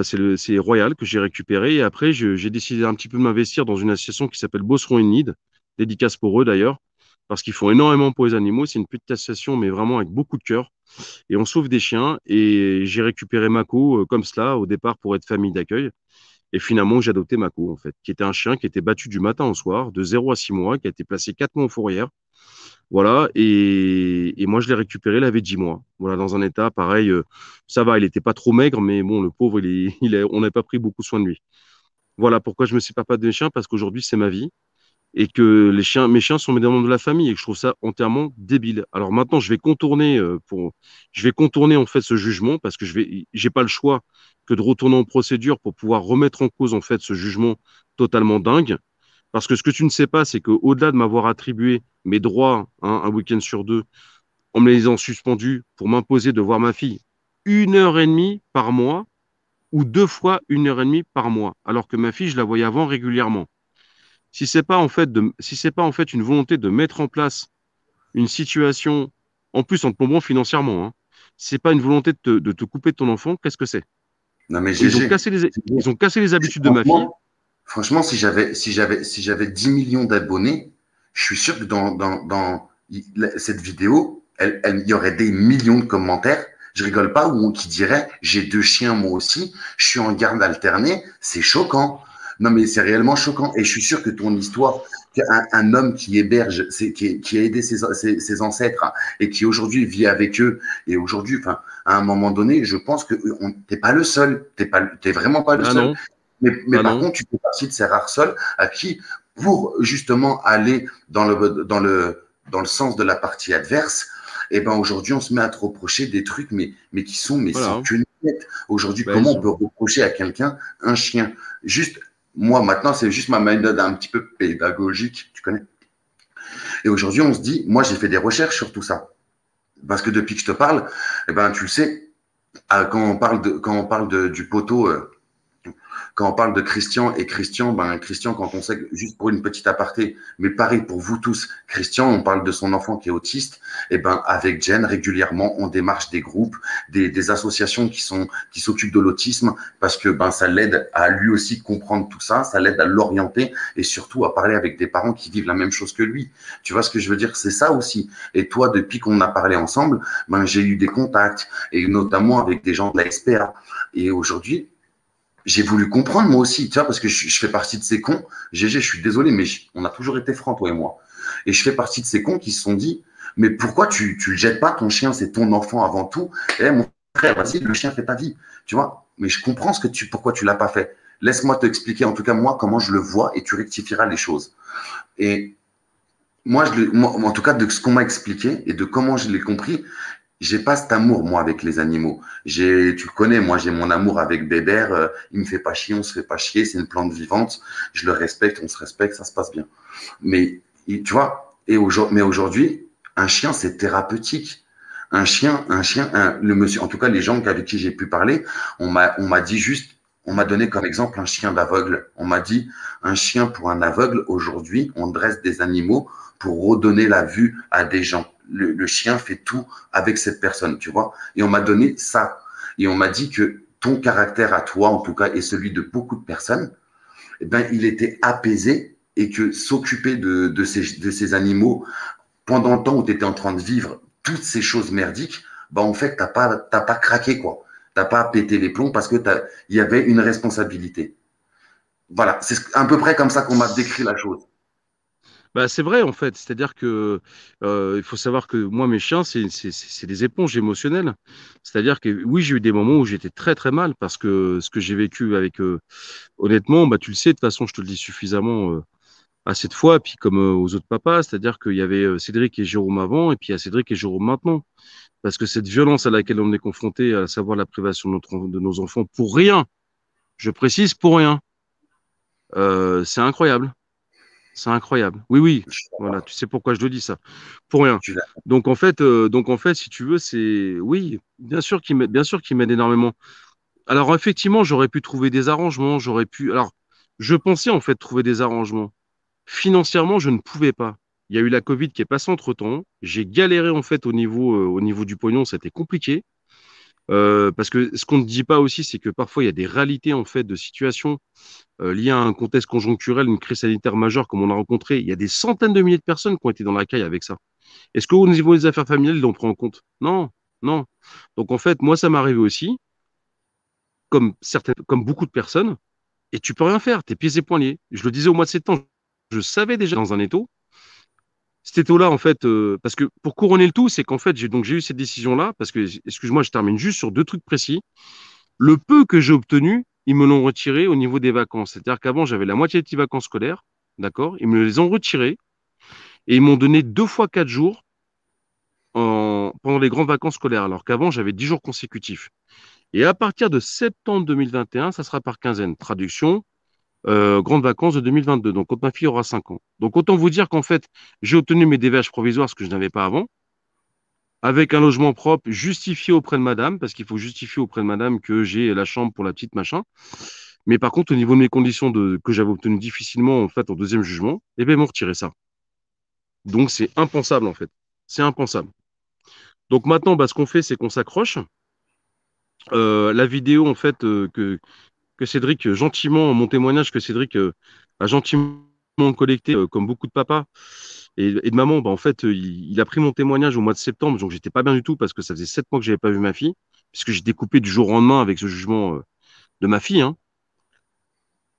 C'est Royal que j'ai récupéré. Et après, j'ai décidé un petit peu de m'investir dans une association qui s'appelle Bosseron in Need, dédicace pour eux d'ailleurs, parce qu'ils font énormément pour les animaux. C'est une petite association, mais vraiment avec beaucoup de cœur. Et on sauve des chiens. Et j'ai récupéré Mako comme cela au départ pour être famille d'accueil. Et finalement, j'ai adopté Mako, en fait, qui était un chien qui était battu du matin au soir, de 0 à 6 mois, qui a été placé 4 mois en fourrière. Voilà, et moi je l'ai récupéré, il avait 10 mois. Voilà, dans un état pareil, ça va, il était pas trop maigre, mais bon, le pauvre, on n'a pas pris beaucoup soin de lui. Voilà pourquoi je me sépare pas de mes chiens, parce qu'aujourd'hui c'est ma vie, et que mes chiens sont mes membres de la famille, et que je trouve ça entièrement débile. Alors maintenant, je vais contourner en fait ce jugement, parce que j'ai pas le choix que de retourner en procédure pour pouvoir remettre en cause en fait ce jugement totalement dingue. Parce que ce que tu ne sais pas, c'est qu'au-delà de m'avoir attribué mes droits, hein, un week-end sur deux, en me les ayant suspendus pour m'imposer de voir ma fille 1 heure et demie par mois ou 2 fois 1 heure et demie par mois, alors que ma fille, je la voyais avant régulièrement. Si c'est pas en fait une volonté de mettre en place une situation, en plus en te plombant financièrement, hein, c'est pas une volonté de te couper de ton enfant, qu'est-ce que c'est? Non, mais Et GG. ils ont cassé les habitudes de ma fille. Franchement, franchement, si j'avais 10 millions d'abonnés, je suis sûr que cette vidéo, il y aurait des millions de commentaires. Je rigole pas, ou qui dirait j'ai deux chiens moi aussi, je suis en garde alternée, c'est choquant. Non, mais c'est réellement choquant. Et je suis sûr que ton histoire, qu'un homme qui héberge, qui a aidé ses ancêtres, hein, et qui aujourd'hui vit avec eux, et aujourd'hui, enfin, à un moment donné, je pense que t'es pas le seul, t'es vraiment pas le Ah seul. non, Mais ah par non. contre, tu fais partie de ces rares seuls à qui, pour justement aller dans le sens de la partie adverse, eh ben aujourd'hui, on se met à te reprocher des trucs, mais qui sont, mais sans Voilà. queue ni tête. Aujourd'hui, Ben, comment on peut reprocher à quelqu'un un chien? Juste, moi, maintenant, c'est juste ma méthode un petit peu pédagogique, tu connais. Et aujourd'hui, on se dit, moi, j'ai fait des recherches sur tout ça. Parce que depuis que je te parle, eh ben, tu le sais, quand on parle du poteau, quand on parle de Christian et Christian, ben Christian, quand on sait que, juste pour une petite aparté, mais pareil pour vous tous, Christian, on parle de son enfant qui est autiste, et ben avec Jen régulièrement on démarche des groupes, des associations qui s'occupent de l'autisme parce que ben ça l'aide à lui aussi comprendre tout ça, ça l'aide à l'orienter et surtout à parler avec des parents qui vivent la même chose que lui. Tu vois ce que je veux dire? C'est ça aussi. Et toi, depuis qu'on a parlé ensemble, ben j'ai eu des contacts et notamment avec des gens de la SPA. Et aujourd'hui, j'ai voulu comprendre moi aussi, tu vois, parce que je fais partie de ces cons. GG, je suis désolé, mais on a toujours été francs, toi et moi. Et je fais partie de ces cons qui se sont dit, mais pourquoi tu le jettes pas, ton chien, c'est ton enfant avant tout. Et mon frère, vas-y, le chien fait ta vie, tu vois. Mais je comprends pourquoi tu l'as pas fait. Laisse-moi t'expliquer, en tout cas moi, comment je le vois, et tu rectifieras les choses. Et moi, en tout cas, de ce qu'on m'a expliqué et de comment je l'ai compris, j'ai pas cet amour, moi, avec les animaux. Tu le connais, moi, j'ai mon amour avec Bébert. Il me fait pas chier, on se fait pas chier. C'est une plante vivante. Je le respecte, on se respecte, ça se passe bien. Mais, tu vois, mais aujourd'hui, un chien, c'est thérapeutique. Le monsieur, en tout cas, les gens avec qui j'ai pu parler, on m'a dit juste, on m'a donné comme exemple un chien d'aveugle. On m'a dit, un chien pour un aveugle, aujourd'hui, on dresse des animaux pour redonner la vue à des gens. Le chien fait tout avec cette personne, tu vois. Et on m'a donné ça. Et on m'a dit que ton caractère à toi, en tout cas, et celui de beaucoup de personnes, eh ben, il était apaisé et que s'occuper de ces animaux pendant le temps où tu étais en train de vivre toutes ces choses merdiques, bah, en fait, t'as pas craqué, quoi. T'as pas pété les plombs parce que il y avait une responsabilité. Voilà. C'est à peu près comme ça qu'on m'a décrit la chose. Bah, c'est vrai en fait, c'est-à-dire que il faut savoir que moi mes chiens c'est des éponges émotionnelles. C'est-à-dire que oui j'ai eu des moments où j'étais très très mal parce que ce que j'ai vécu avec honnêtement bah tu le sais de toute façon je te le dis suffisamment à cette fois, puis comme aux autres papas, c'est-à-dire qu'il y avait Cédric et Jérôme avant, et puis il y a Cédric et Jérôme maintenant. Parce que cette violence à laquelle on est confronté, à savoir la privation de nos enfants, pour rien, je précise pour rien, c'est incroyable. C'est incroyable. Oui, oui, voilà, tu sais pourquoi je le dis ça. Pour rien. Tu l'as. Donc en fait, si tu veux, c'est oui, bien sûr qu'ils m'aident énormément. Alors effectivement, j'aurais pu trouver des arrangements, j'aurais pu. Alors, je pensais en fait trouver des arrangements. Financièrement, je ne pouvais pas. Il y a eu la Covid qui est passée entre-temps. J'ai galéré en fait au niveau du pognon, c'était compliqué. Parce que ce qu'on ne dit pas aussi, c'est que parfois il y a des réalités en fait de situations liées à un contexte conjoncturel, une crise sanitaire majeure comme on a rencontré. Il y a des centaines de milliers de personnes qui ont été dans la caille avec ça. Est-ce qu'au niveau des affaires familiales, ils l'ont pris en compte? Non, non. Donc en fait, moi, ça m'est arrivé aussi, comme beaucoup de personnes, et tu peux rien faire. T'es pieds et poings liés. Je le disais au mois de septembre, je savais déjà dans un étau. Cet étau-là, en fait, parce que pour couronner le tout, c'est qu'en fait, j'ai eu cette décision-là, parce que, excuse-moi, je termine juste sur deux trucs précis. Le peu que j'ai obtenu, ils me l'ont retiré au niveau des vacances. C'est-à-dire qu'avant, j'avais la moitié des petits vacances scolaires, d'accord? Ils me les ont retirés et ils m'ont donné 2 fois 4 jours pendant les grandes vacances scolaires, alors qu'avant, j'avais 10 jours consécutifs. Et à partir de septembre 2021, ça sera par quinzaine. Traduction, grandes vacances de 2022. Donc, quand ma fille aura 5 ans. Donc, autant vous dire qu'en fait, j'ai obtenu mes DVH provisoires, ce que je n'avais pas avant, avec un logement propre, justifié auprès de madame, parce qu'il faut justifier auprès de madame que j'ai la chambre pour la petite machin. Mais par contre, au niveau de mes conditions que j'avais obtenues difficilement, en fait, en deuxième jugement, eh bien, ils m'ont retiré ça. Donc, c'est impensable, en fait. C'est impensable. Donc, maintenant, bah, ce qu'on fait, c'est qu'on s'accroche. La vidéo, en fait, que Cédric, gentiment, mon témoignage que Cédric a gentiment collecté, comme beaucoup de papas et de mamans, bah, en fait, il a pris mon témoignage au mois de septembre, donc j'étais pas bien du tout parce que ça faisait 7 mois que j'avais pas vu ma fille, puisque j'étais coupé du jour au lendemain avec ce jugement de ma fille, hein.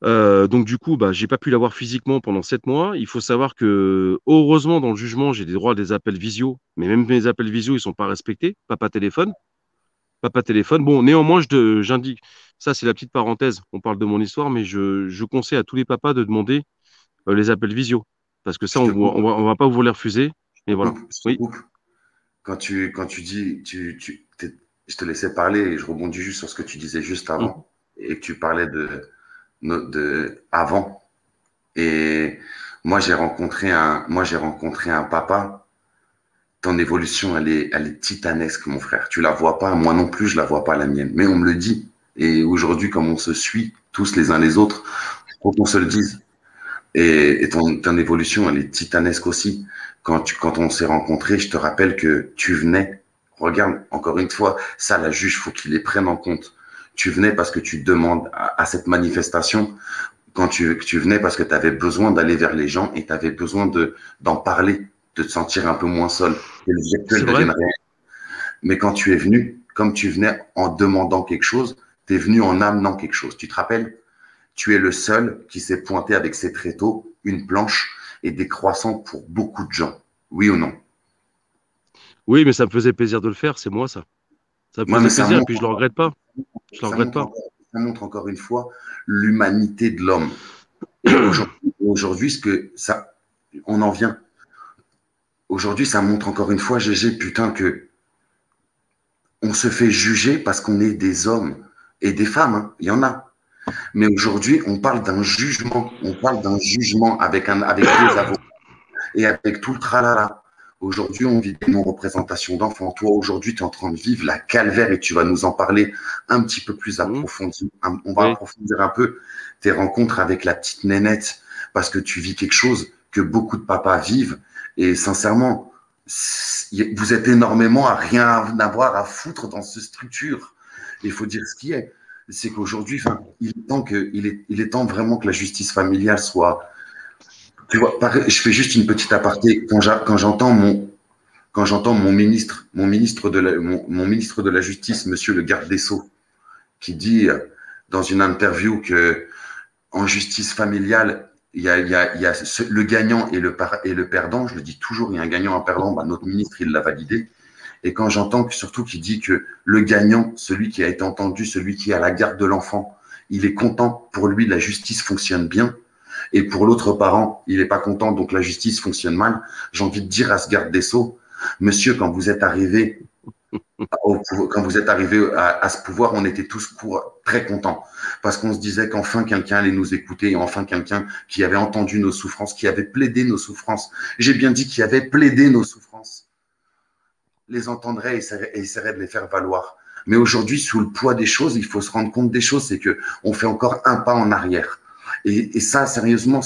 Donc du coup, bah, j'ai pas pu la voir physiquement pendant 7 mois. Il faut savoir que, heureusement, dans le jugement, j'ai des droits à des appels visio, mais même mes appels visio, ils sont pas respectés, papa téléphone. Papa téléphone. Bon, néanmoins, j'indique, ça c'est la petite parenthèse, on parle de mon histoire, mais je conseille à tous les papas de demander les appels visio. Parce que ça, Je te coupe, on va pas vous les refuser. je Et te voilà. coupe, je te Oui. coupe. Quand tu dis, je te laissais parler et je rebondis juste sur ce que tu disais juste Mm. avant et que tu parlais de avant. Et moi j'ai rencontré un papa. Ton évolution, elle est titanesque, mon frère. Tu la vois pas, moi non plus, je la vois pas la mienne. Mais on me le dit. Et aujourd'hui, comme on se suit tous les uns les autres, faut qu'on se le dise. Et ton évolution, elle est titanesque aussi. Quand on s'est rencontrés, je te rappelle que tu venais. Regarde, encore une fois, ça, la juge, faut qu'il les prenne en compte. Tu venais parce que tu demandes à cette manifestation, tu venais parce que tu avais besoin d'aller vers les gens et tu avais besoin d'en parler, de te sentir un peu moins seul, que le C'est virtuel vrai? devienne réel. Mais quand tu es venu, comme tu venais en demandant quelque chose, tu es venu en amenant quelque chose. Tu te rappelles? Tu es le seul qui s'est pointé avec ses tréteaux, une planche et des croissants pour beaucoup de gens. Oui ou non? Oui, mais ça me faisait plaisir de le faire, c'est moi ça. Ça me Moi, mais faisait plaisir et puis je le regrette pas. Je le ça regrette montre pas. encore, ça montre encore une fois l'humanité de l'homme. Et aujourd'hui, ce que ça, on en vient. Aujourd'hui, ça montre encore une fois, GG, putain, que on se fait juger parce qu'on est des hommes et des femmes, hein, il y en a. Mais aujourd'hui, on parle d'un jugement. On parle d'un jugement avec des avocats et avec tout le tralala. Aujourd'hui, on vit des non-représentations d'enfants. Toi, aujourd'hui, tu es en train de vivre la calvaire et tu vas nous en parler un petit peu plus Mm. approfondi. On va Oui. approfondir un peu tes rencontres avec la petite nénette parce que tu vis quelque chose que beaucoup de papas vivent. Et sincèrement, vous êtes énormément à rien avoir à foutre dans cette structure. Il faut dire ce qui est. C'est qu'aujourd'hui, enfin, il est temps vraiment que la justice familiale soit. Tu vois, je fais juste une petite aparté. Quand j'entends mon ministre de la Justice, Monsieur le garde des Sceaux, qui dit dans une interview que en justice familiale, il y a le gagnant et le perdant. Je le dis toujours, il y a un gagnant, un perdant. Bah, notre ministre, il l'a validé. Et quand j'entends surtout qu'il dit que le gagnant, celui qui a été entendu, celui qui est à la garde de l'enfant, il est content pour lui, la justice fonctionne bien. et pour l'autre parent, il n'est pas content, donc la justice fonctionne mal, j'ai envie de dire à ce garde des Sceaux, monsieur, quand vous êtes arrivé quand vous êtes arrivé à ce pouvoir, on était tous très contents parce qu'on se disait qu'enfin quelqu'un allait nous écouter, enfin quelqu'un qui avait entendu nos souffrances, qui avait plaidé nos souffrances. J'ai bien dit qui avait plaidé nos souffrances, les entendrait et essaierait de les faire valoir. Mais aujourd'hui, sous le poids des choses, il faut se rendre compte des choses, c'est que on fait encore un pas en arrière. Et ça, sérieusement,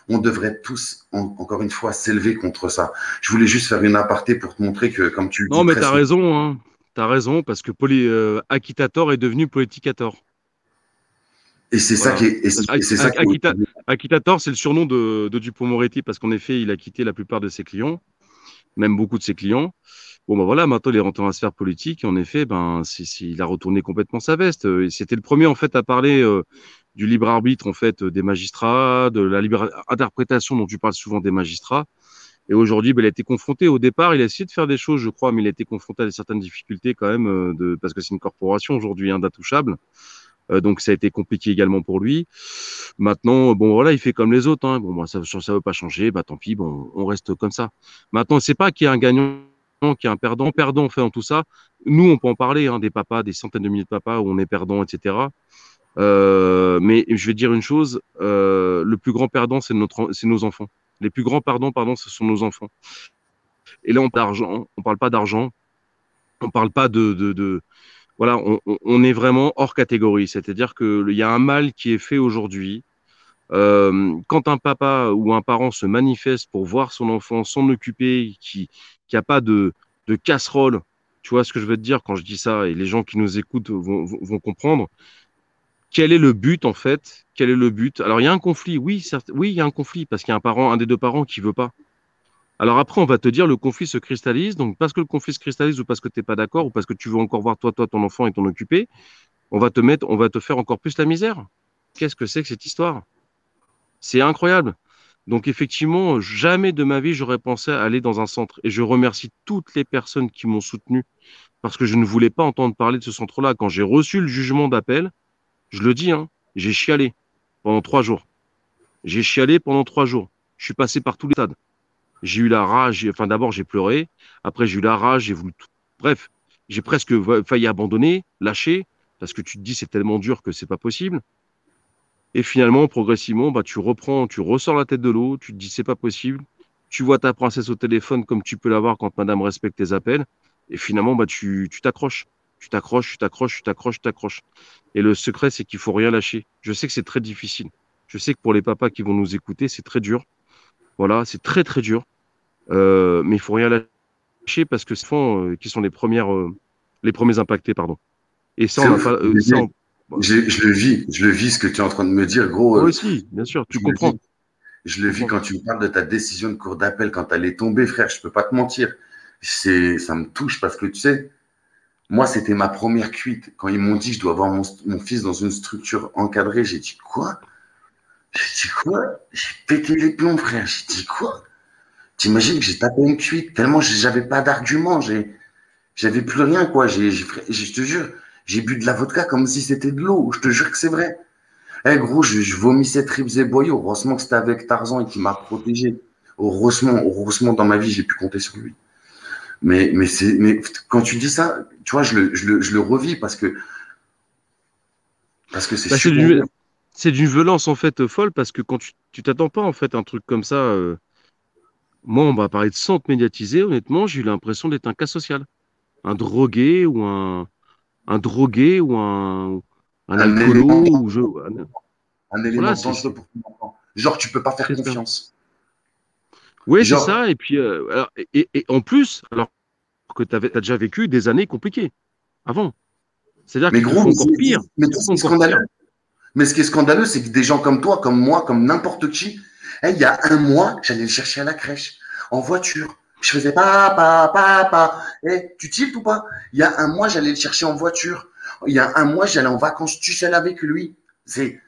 on devrait tous, encore une fois, s'élever contre ça. Je voulais juste faire une aparté pour te montrer que, comme tu le Non, dis mais très t'as souvent, raison, hein. T'as raison, parce que Acquitator est devenu Politicator. et c'est ça Voilà. qui est, et c'est ça qui est, Acquitator, c'est le surnom de Dupond-Moretti, parce qu'en effet, il a quitté la plupart de ses clients, même beaucoup de ses clients. Bon, ben voilà, maintenant, il est rentré dans la sphère politique, et en effet, il a retourné complètement sa veste. Et c'était le premier, en fait, à parler du libre arbitre, en fait, des magistrats, de la libre interprétation dont tu parles souvent des magistrats. Et aujourd'hui, il a été confronté. Au départ, il a essayé de faire des choses, je crois, mais il a été confronté à certaines difficultés quand même, parce que c'est une corporation aujourd'hui, d'intouchable. Donc ça a été compliqué également pour lui. Maintenant, bon voilà, il fait comme les autres. Hein. Bon, moi, ça veut pas changer. Bah tant pis, bon, on reste comme ça. Maintenant, c'est pas qu'il y a un gagnant, qu'il y a un perdant. Perdant, en fait, dans tout ça. Nous, on peut en parler, des papas, des centaines de milliers de papas où on est perdant, etc. Mais je vais dire une chose, le plus grand perdant, c'est nos enfants. Les plus grands perdants, pardon, ce sont nos enfants. Et là, on parle pas d'argent, on parle pas voilà, on est vraiment hors catégorie. C'est-à-dire qu'il y a un mal qui est fait aujourd'hui. Quand un papa ou un parent se manifeste pour voir son enfant s'en occuper, qui a pas de casserole, tu vois ce que je veux te dire quand je dis ça, et les gens qui nous écoutent vont comprendre. Quel est le but en fait? Quel est le but? Alors il y a un conflit, oui, certes, oui, il y a un conflit parce qu'il y a un des deux parents qui veut pas. Alors après, on va te dire le conflit se cristallise. Donc parce que le conflit se cristallise ou parce que tu n'es pas d'accord ou parce que tu veux encore voir toi, ton enfant et t'en occuper, on va te faire encore plus la misère. Qu'est-ce que c'est que cette histoire? C'est incroyable. Donc effectivement, jamais de ma vie j'aurais pensé à aller dans un centre. Et je remercie toutes les personnes qui m'ont soutenu parce que je ne voulais pas entendre parler de ce centre-là. Quand j'ai reçu le jugement d'appel, je le dis, hein, j'ai chialé pendant 3 jours. J'ai chialé pendant 3 jours. Je suis passé par tous les stades. J'ai eu la rage, enfin d'abord j'ai pleuré, après j'ai eu la rage, j'ai voulu tout. Bref, j'ai presque failli abandonner, lâcher, parce que tu te dis c'est tellement dur que c'est pas possible. Et finalement, progressivement, tu reprends, tu ressors la tête de l'eau, tu te dis c'est pas possible. Tu vois ta princesse au téléphone comme tu peux l'avoir quand madame respecte tes appels. Et finalement, tu t'accroches. Tu t'accroches, tu t'accroches, tu t'accroches, tu t'accroches. Et le secret, c'est qu'il faut rien lâcher. Je sais que c'est très difficile. Je sais que pour les papas qui vont nous écouter, c'est très dur. Voilà, c'est très très dur. Mais il faut rien lâcher parce que ce sont qui sont les premiers impactés, pardon. Et ça, c'est on n'a ouf. pas, ça, Je le vis ce que tu es en train de me dire, gros. moi aussi, bien sûr, tu Je le comprends. vis. Je Tu le vis comprends. quand tu me parles de ta décision de cour d'appel, quand elle est tombée, frère. Je peux pas te mentir. Ça me touche parce que tu sais, moi, c'était ma première cuite. Quand ils m'ont dit que je dois avoir mon fils dans une structure encadrée, j'ai dit quoi? J'ai dit quoi? J'ai pété les plombs, frère. J'ai dit quoi? T'imagines que j'ai tapé une cuite tellement j'avais pas d'arguments. J'avais plus rien, quoi. Je te jure, j'ai bu de la vodka comme si c'était de l'eau. Je te jure que c'est vrai. Eh gros, je vomissais tripes et boyaux. Heureusement que c'était avec Tarzan et qu'il m'a protégé. Heureusement, dans ma vie, j'ai pu compter sur lui. Mais quand tu dis ça, tu vois, je le revis parce que c'est Bah, super dur. c'est d'une violence en fait folle parce que quand tu t'attends pas en fait à un truc comme ça. Moi, on m'a parlé de centre médiatisé. Honnêtement, j'ai eu l'impression d'être un cas social, un drogué ou un drogué ou un Un élément, alcoolo ou un voilà, élément dangereux pour ton enfant. Genre, tu peux pas faire c'est ça. confiance. Oui, c'est Genre, ça. Et puis, et en plus, alors que t'as déjà vécu des années compliquées avant. C'est-à-dire mais qu'ils te gros, font encore pire. mais Ils te tout ce font qui est encore pire. scandaleux. Mais ce qui est scandaleux, c'est que des gens comme toi, comme moi, comme n'importe qui, il y a un mois, j'allais le chercher à la crèche, en voiture. Je faisais papa, papa. Tu tiltes ou pas? Il y a un mois, j'allais le chercher en voiture. Il y a un mois, j'allais en vacances tout seul avec lui. C'est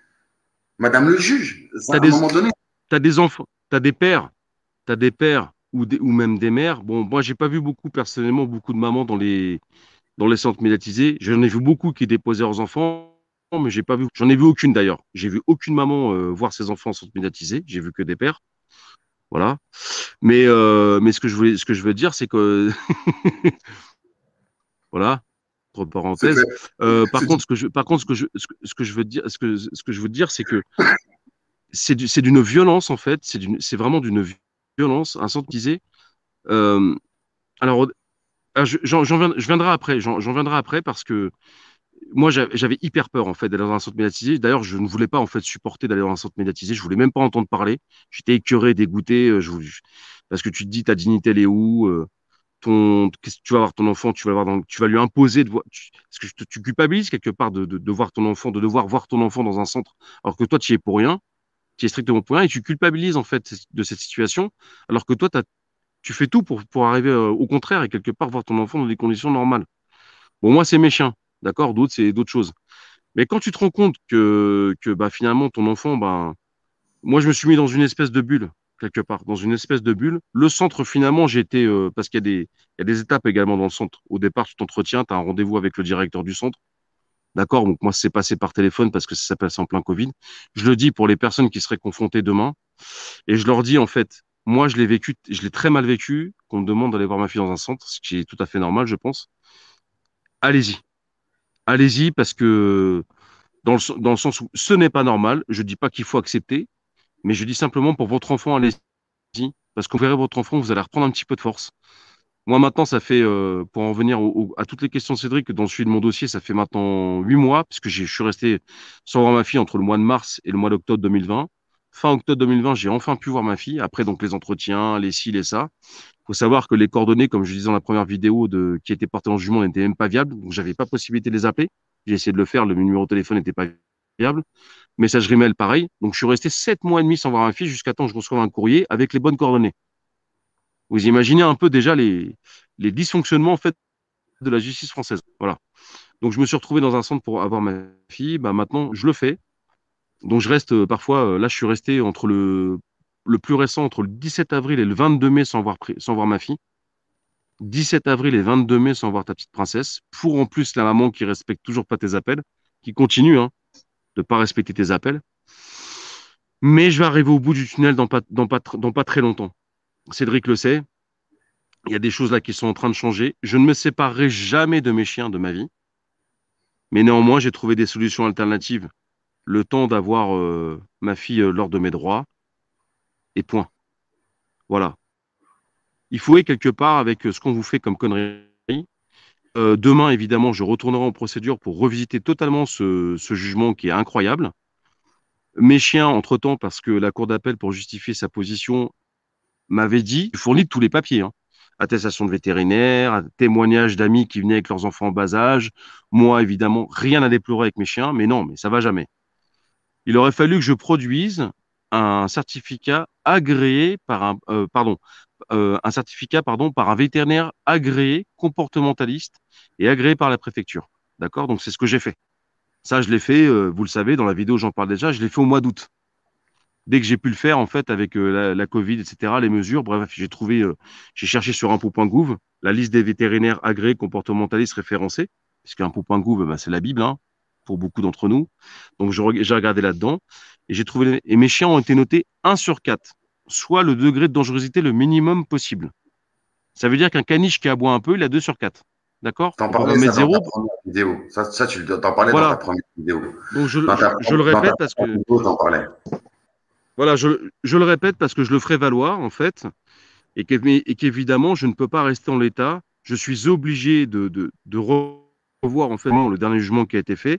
Madame le juge. Ça, T'as à un des, moment donné, t'as des enfants, t'as des pères ou même des mères. Bon, moi, j'ai pas vu beaucoup personnellement beaucoup de mamans dans les centres médiatisés. J'en ai vu beaucoup qui déposaient leurs enfants. mais j'ai pas vu. J'en ai vu aucune d'ailleurs. J'ai vu aucune maman voir ses enfants en centre médiatisé. J'ai vu que des pères. Voilà. Mais ce que je veux dire, c'est que voilà. Entre C'est fait. parenthèses. C'est dit. Par contre, ce que je veux dire, ce que je veux dire, c'est que c'est d'une violence en fait. C'est vraiment d'une violence. Un centre médiatisé. Euh, alors, je viendrai après. J'en viendrai après parce que moi, j'avais hyper peur en fait d'aller dans un centre médiatisé. D'ailleurs, je ne voulais pas en fait supporter d'aller dans un centre médiatisé. Je voulais même pas entendre parler. J'étais écœuré, dégoûté. Parce que tu te dis ta dignité elle est où qu'est-ce que tu vas voir ton enfant, tu vas lui imposer de voir. Parce que tu culpabilises quelque part de voir ton enfant, de devoir voir ton enfant dans un centre, alors que toi tu y es pour rien, tu y es strictement pour rien, et tu culpabilises en fait de cette situation, alors que toi tu fais tout pour arriver au contraire et quelque part voir ton enfant dans des conditions normales. Bon, moi c'est mes chiens, d'accord, d'autres c'est d'autres choses. Mais quand tu te rends compte que bah, finalement ton enfant, bah, moi, je me suis mis dans une espèce de bulle, quelque part, dans une espèce de bulle. Le centre, finalement, j'ai été, parce il y a des étapes également dans le centre. Au départ, tu t'entretiens, tu as un rendez-vous avec le directeur du centre. D'accord? Donc, moi, c'est passé par téléphone parce que ça s'est passé en plein Covid. Je le dis pour les personnes qui seraient confrontées demain. Et je leur dis, en fait, moi, je l'ai très mal vécu, qu'on me demande d'aller voir ma fille dans un centre, ce qui est tout à fait normal, je pense. Allez-y. Allez-y parce que dans le sens où ce n'est pas normal. Je dis pas qu'il faut accepter, mais je dis simplement pour votre enfant, allez-y. Parce que vous verrez votre enfant, vous allez reprendre un petit peu de force. Moi, maintenant, ça fait, pour en venir à toutes les questions de Cédric, dans le suivi de mon dossier, ça fait maintenant 8 mois, puisque je suis resté sans voir ma fille entre le mois de mars et le mois d'octobre 2020. Fin octobre 2020, j'ai enfin pu voir ma fille, après donc les entretiens, les ci, les ça. Il faut savoir que les coordonnées, comme je disais dans la première vidéo qui était portée en jugement, n'étaient même pas viables, donc j'avais pas possibilité de les appeler. J'ai essayé de le faire, le numéro de téléphone n'était pas viable. Messagerie mail, pareil. Donc je suis resté 7 mois et demi sans voir ma fille jusqu'à temps que je reçoive un courrier avec les bonnes coordonnées. Vous imaginez un peu déjà les dysfonctionnements en fait de la justice française. Voilà. Donc je me suis retrouvé dans un centre pour avoir ma fille. Bah maintenant je le fais. Donc je reste parfois. Là je suis resté entre le plus récent entre le 17 avril et le 22 mai sans voir ma fille. 17 avril et 22 mai sans voir ta petite princesse. Pour en plus la maman qui respecte toujours pas tes appels, qui continue de pas respecter tes appels. Mais je vais arriver au bout du tunnel dans pas très longtemps. Cédric le sait. Il y a des choses là qui sont en train de changer. Je ne me séparerai jamais de mes chiens de ma vie. Mais néanmoins, j'ai trouvé des solutions alternatives. Le temps d'avoir ma fille lors de mes droits. Et point. Voilà. Il faut être quelque part avec ce qu'on vous fait comme connerie. Demain, évidemment, je retournerai en procédure pour revisiter totalement ce jugement qui est incroyable. Mes chiens, entre-temps, parce que la cour d'appel, pour justifier sa position, m'avait dit, fournit tous les papiers, hein. Attestation de vétérinaire, témoignage d'amis qui venaient avec leurs enfants en bas âge. Moi, évidemment, rien à déplorer avec mes chiens, mais non, mais ça va jamais. Il aurait fallu que je produise un certificat agréé un certificat, pardon, par un vétérinaire agréé, comportementaliste et agréé par la préfecture. D'accord? Donc, c'est ce que j'ai fait. Ça, je l'ai fait, vous le savez, dans la vidéo, j'en parle déjà, je l'ai fait au mois d'août. Dès que j'ai pu le faire, en fait, avec la Covid, etc., les mesures, bref, j'ai cherché sur impôt.gouv la liste des vétérinaires agréés comportementalistes référencés, puisque impôt.gouv, bah, c'est la Bible, hein, pour beaucoup d'entre nous. Donc, j'ai regardé là-dedans et j'ai trouvé, et mes chiens ont été notés 1/4, soit le degré de dangerosité le minimum possible. Ça veut dire qu'un caniche qui aboie un peu, il a 2/4. D'accord? T'en Donc, on va parlais ça mettre dans ta zéro. première vidéo. Ça tu t'en parlais dans ta Voilà. première vidéo. Donc, je le Dans ta répète parce première que, vidéo, t'en parlais. voilà, je le répète parce que je le ferai valoir, en fait. Et qu'évidemment, je ne peux pas rester en l'état. Je suis obligé de revoir en fait le dernier jugement qui a été fait.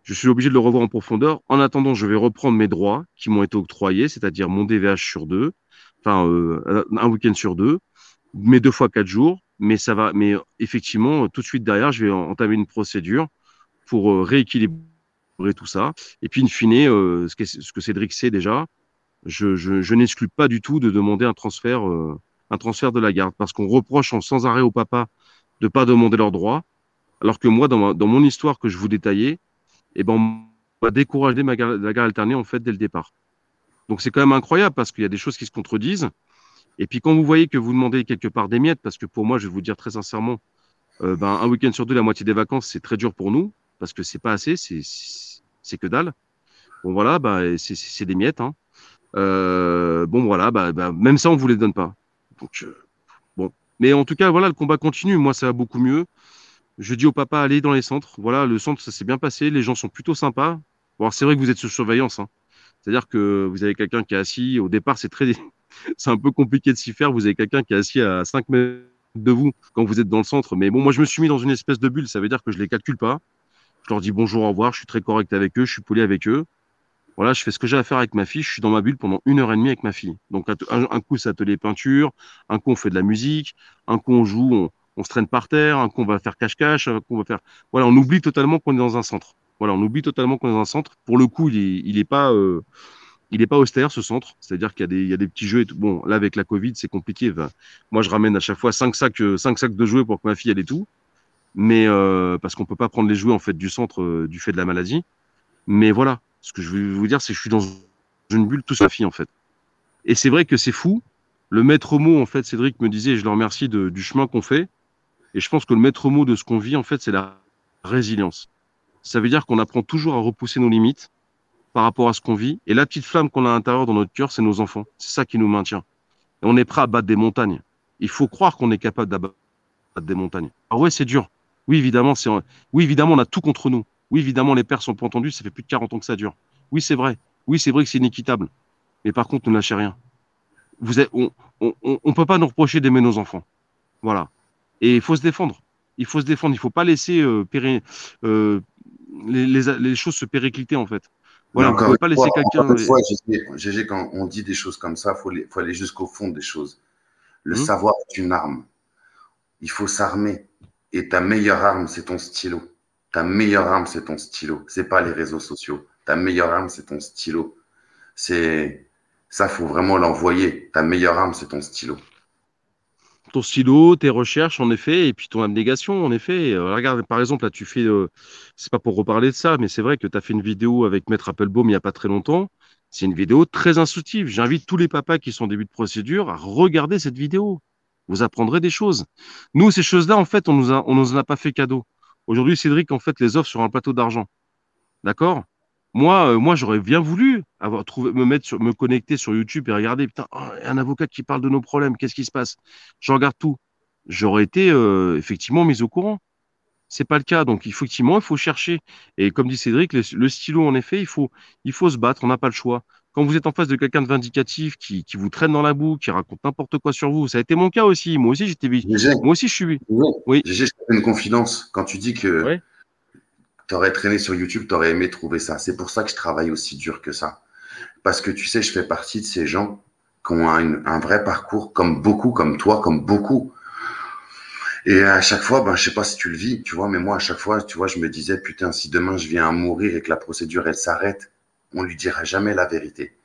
Je suis obligé de le revoir en profondeur. En attendant, je vais reprendre mes droits qui m'ont été octroyés, c'est-à-dire mon DVH sur deux, enfin un week-end sur deux, mes 2 fois 4 jours. Mais ça va. Mais effectivement, tout de suite derrière, je vais entamer une procédure pour rééquilibrer tout ça. Et puis, in fine, ce que Cédric sait déjà, je n'exclus pas du tout de demander un transfert de la garde, parce qu'on reproche sans arrêt au papa de pas demander leurs droits, alors que moi, dans mon histoire que je vous détaillais, eh ben, on m'a découragé la garde alternée en fait dès le départ. Donc c'est quand même incroyable parce qu'il y a des choses qui se contredisent. Et puis quand vous voyez que vous demandez quelque part des miettes, parce que pour moi, je vais vous dire très sincèrement, ben, un week-end sur deux, la moitié des vacances, c'est très dur pour nous. parce que c'est pas assez, c'est que dalle. Bon voilà, bah c'est des miettes, hein. Bon voilà, même ça on vous les donne pas. Donc bon, mais en tout cas voilà, le combat continue. Moi ça va beaucoup mieux. Je dis au papa allez dans les centres. Voilà, le centre ça s'est bien passé, les gens sont plutôt sympas. Bon, alors, c'est vrai que vous êtes sous surveillance, hein. C'est-à-dire que vous avez quelqu'un qui est assis. Au départ c'est très, c'est un peu compliqué de s'y faire. Vous avez quelqu'un qui est assis à 5 mètres de vous quand vous êtes dans le centre. Mais bon, moi je me suis mis dans une espèce de bulle. Ça veut dire que je les calcule pas. Je leur dis bonjour, au revoir. Je suis très correct avec eux. Je suis poli avec eux. Voilà, je fais ce que j'ai à faire avec ma fille. Je suis dans ma bulle pendant 1 heure et demie avec ma fille. Donc, un coup, c'est atelier peinture. Un coup, on fait de la musique. Un coup, on joue, on se traîne par terre. Un coup, on va faire cache-cache. Un coup, on va faire. Voilà, on oublie totalement qu'on est dans un centre. Voilà, on oublie totalement qu'on est dans un centre. Pour le coup, il est pas austère, ce centre. C'est-à-dire il y a des petits jeux et tout. Bon, là, avec la Covid, c'est compliqué. Enfin, moi, je ramène à chaque fois 5 sacs de jouets pour que ma fille, elle ait tout. Mais, parce qu'on peut pas prendre les jouets, en fait, du centre, du fait de la maladie. Mais voilà, ce que je veux vous dire, c'est que je suis dans une bulle toute ma fille, en fait. Et c'est vrai que c'est fou. Le maître mot, en fait, Cédric me disait, et je le remercie du chemin qu'on fait. Et je pense que le maître mot de ce qu'on vit, en fait, c'est la résilience. Ça veut dire qu'on apprend toujours à repousser nos limites par rapport à ce qu'on vit. Et la petite flamme qu'on a à l'intérieur dans notre cœur, c'est nos enfants. C'est ça qui nous maintient. Et on est prêt à battre des montagnes. Il faut croire qu'on est capable d'abattre des montagnes. Ah ouais, c'est dur. Oui, évidemment, oui, évidemment, on a tout contre nous. Oui, évidemment, les pères sont pas entendus. Ça fait plus de 40 ans que ça dure. Oui, c'est vrai. Oui, c'est vrai que c'est inéquitable. Mais par contre, ne lâchez rien. On peut pas nous reprocher d'aimer nos enfants. Voilà. Et il faut se défendre. Il faut se défendre. Il faut pas laisser euh, les choses se péricliter, en fait. Mais Voilà, vous pouvez pas laisser quelqu'un. encore une fois, GG, quand on dit des choses comme ça, faut aller jusqu'au fond des choses. Le Hmm. savoir est une arme. Il faut s'armer. Et ta meilleure arme, c'est ton stylo. Ta meilleure arme, c'est ton stylo. C'est pas les réseaux sociaux. Ta meilleure arme, c'est ton stylo. C'est ça, faut vraiment l'envoyer. Ta meilleure arme, c'est ton stylo. Ton stylo, tes recherches, en effet, et puis ton abnégation, en effet. Regarde, par exemple, là, c'est pas pour reparler de ça, mais c'est vrai que tu as fait une vidéo avec Maître Applebaum il y a pas très longtemps. C'est une vidéo très instructive. J'invite tous les papas qui sont en début de procédure à regarder cette vidéo. Vous apprendrez des choses. Nous, ces choses-là, en fait, on nous en a pas fait cadeau. Aujourd'hui, Cédric, en fait, les offre sur un plateau d'argent. D'accord? Moi, j'aurais bien voulu me connecter sur YouTube et regarder, putain, oh, un avocat qui parle de nos problèmes, qu'est-ce qui se passe? Je regarde tout. J'aurais été effectivement mis au courant. C'est pas le cas, donc effectivement, il faut chercher. Et comme dit Cédric, le stylo, en effet, il faut se battre. On n'a pas le choix. Quand vous êtes en face de quelqu'un de vindicatif qui vous traîne dans la boue, qui raconte n'importe quoi sur vous, ça a été mon cas aussi. GG, Moi aussi, je suis. GG, Oui. GG, je te fais une confidence. Quand tu dis que Ouais. tu aurais traîné sur YouTube, tu aurais aimé trouver ça. C'est pour ça que je travaille aussi dur que ça. Parce que tu sais, je fais partie de ces gens qui ont un vrai parcours, comme beaucoup, comme toi, comme beaucoup. Et à chaque fois, ben, je sais pas si tu le vis, tu vois, mais moi, à chaque fois, tu vois, je me disais, putain, si demain je viens à mourir et que la procédure, elle s'arrête, on lui dira jamais la vérité.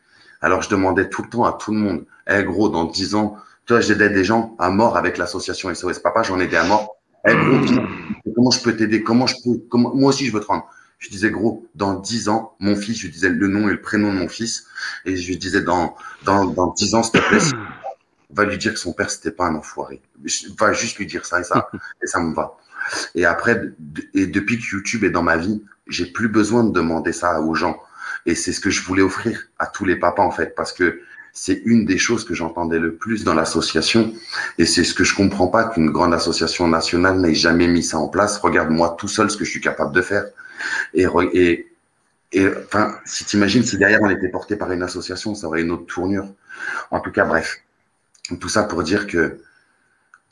Alors, je demandais tout le temps à tout le monde, eh gros, dans 10 ans, toi, j'aidais des gens à mort avec l'association SOS Papa, j'en aidais à mort. Eh gros, comment je peux t'aider? Moi aussi, je veux te rendre. Je disais, gros, dans 10 ans, mon fils, je disais le nom et le prénom de mon fils, et je disais, dans 10 ans, s'il te plaît, va lui dire que son père, c'était pas un enfoiré. Va juste lui dire ça et ça me va. Et après, et depuis que YouTube est dans ma vie, j'ai plus besoin de demander ça aux gens. Et c'est ce que je voulais offrir à tous les papas, en fait, parce que c'est une des choses que j'entendais le plus dans l'association. Et c'est ce que je comprends pas qu'une grande association nationale n'ait jamais mis ça en place. Regarde-moi tout seul ce que je suis capable de faire. Et, enfin, si t'imagines, si derrière on était porté par une association, ça aurait une autre tournure. En tout cas, bref. Tout ça pour dire que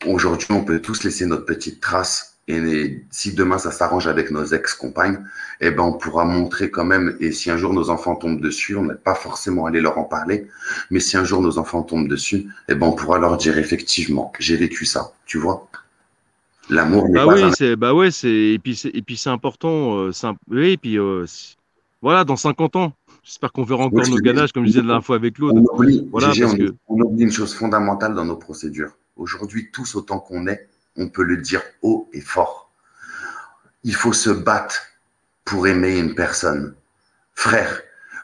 aujourd'hui, on peut tous laisser notre petite trace. Et si demain ça s'arrange avec nos ex-compagnes, eh ben on pourra montrer quand même. Et si un jour nos enfants tombent dessus, on n'est pas forcément allé leur en parler. Mais si un jour nos enfants tombent dessus, eh ben on pourra leur dire effectivement, j'ai vécu ça. Tu vois, l'amour n'est Bah pas oui, un. et puis c'est important, oui, et puis voilà, dans 50 ans, j'espère qu'on verra Oui, encore nos ganaches, comme je disais la dernière fois avec on Claude. oublie, Voilà, GG, parce que on oublie une chose fondamentale dans nos procédures. Aujourd'hui, tous autant qu'on est, on peut le dire haut et fort. Il faut se battre pour aimer une personne. Frère,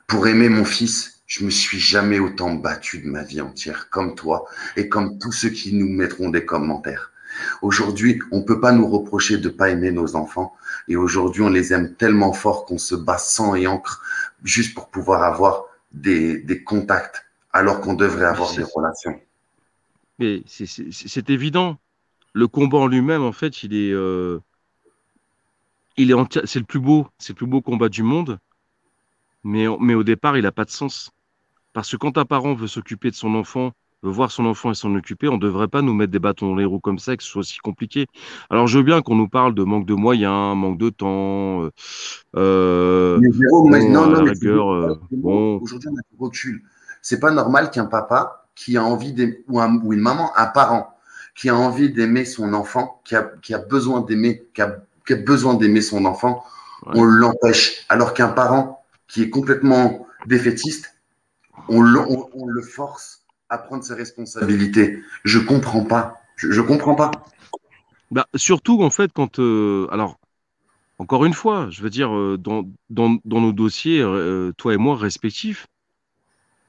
pour aimer mon fils, je me suis jamais autant battu de ma vie entière, comme toi et comme tous ceux qui nous mettront des commentaires. Aujourd'hui, on ne peut pas nous reprocher de ne pas aimer nos enfants. Et aujourd'hui, on les aime tellement fort qu'on se bat sang et encre juste pour pouvoir avoir des contacts, alors qu'on devrait avoir des relations. Mais c'est évident. Le combat en lui-même, en fait, c'est le plus beau combat du monde. Mais au départ, il n'a pas de sens. Parce que quand un parent veut s'occuper de son enfant, veut voir son enfant et s'en occuper, on ne devrait pas nous mettre des bâtons dans les roues comme ça, que ce soit aussi compliqué. Alors, je veux bien qu'on nous parle de manque de moyens, manque de temps, Mais Jérôme, bon, non, à non, la mais rigueur, bon, aujourd'hui, on a du recul. C'est pas normal qu'un papa qui a envie d'aimer, ou une maman, un parent qui a envie d'aimer son enfant, qui a besoin d'aimer, qui a besoin d'aimer son enfant, ouais. on l'empêche. Alors qu'un parent qui est complètement défaitiste, on le force à prendre ses responsabilités. Je comprends pas. Je comprends pas. Bah, surtout, en fait, alors, encore une fois, je veux dire, dans nos dossiers, toi et moi, respectifs,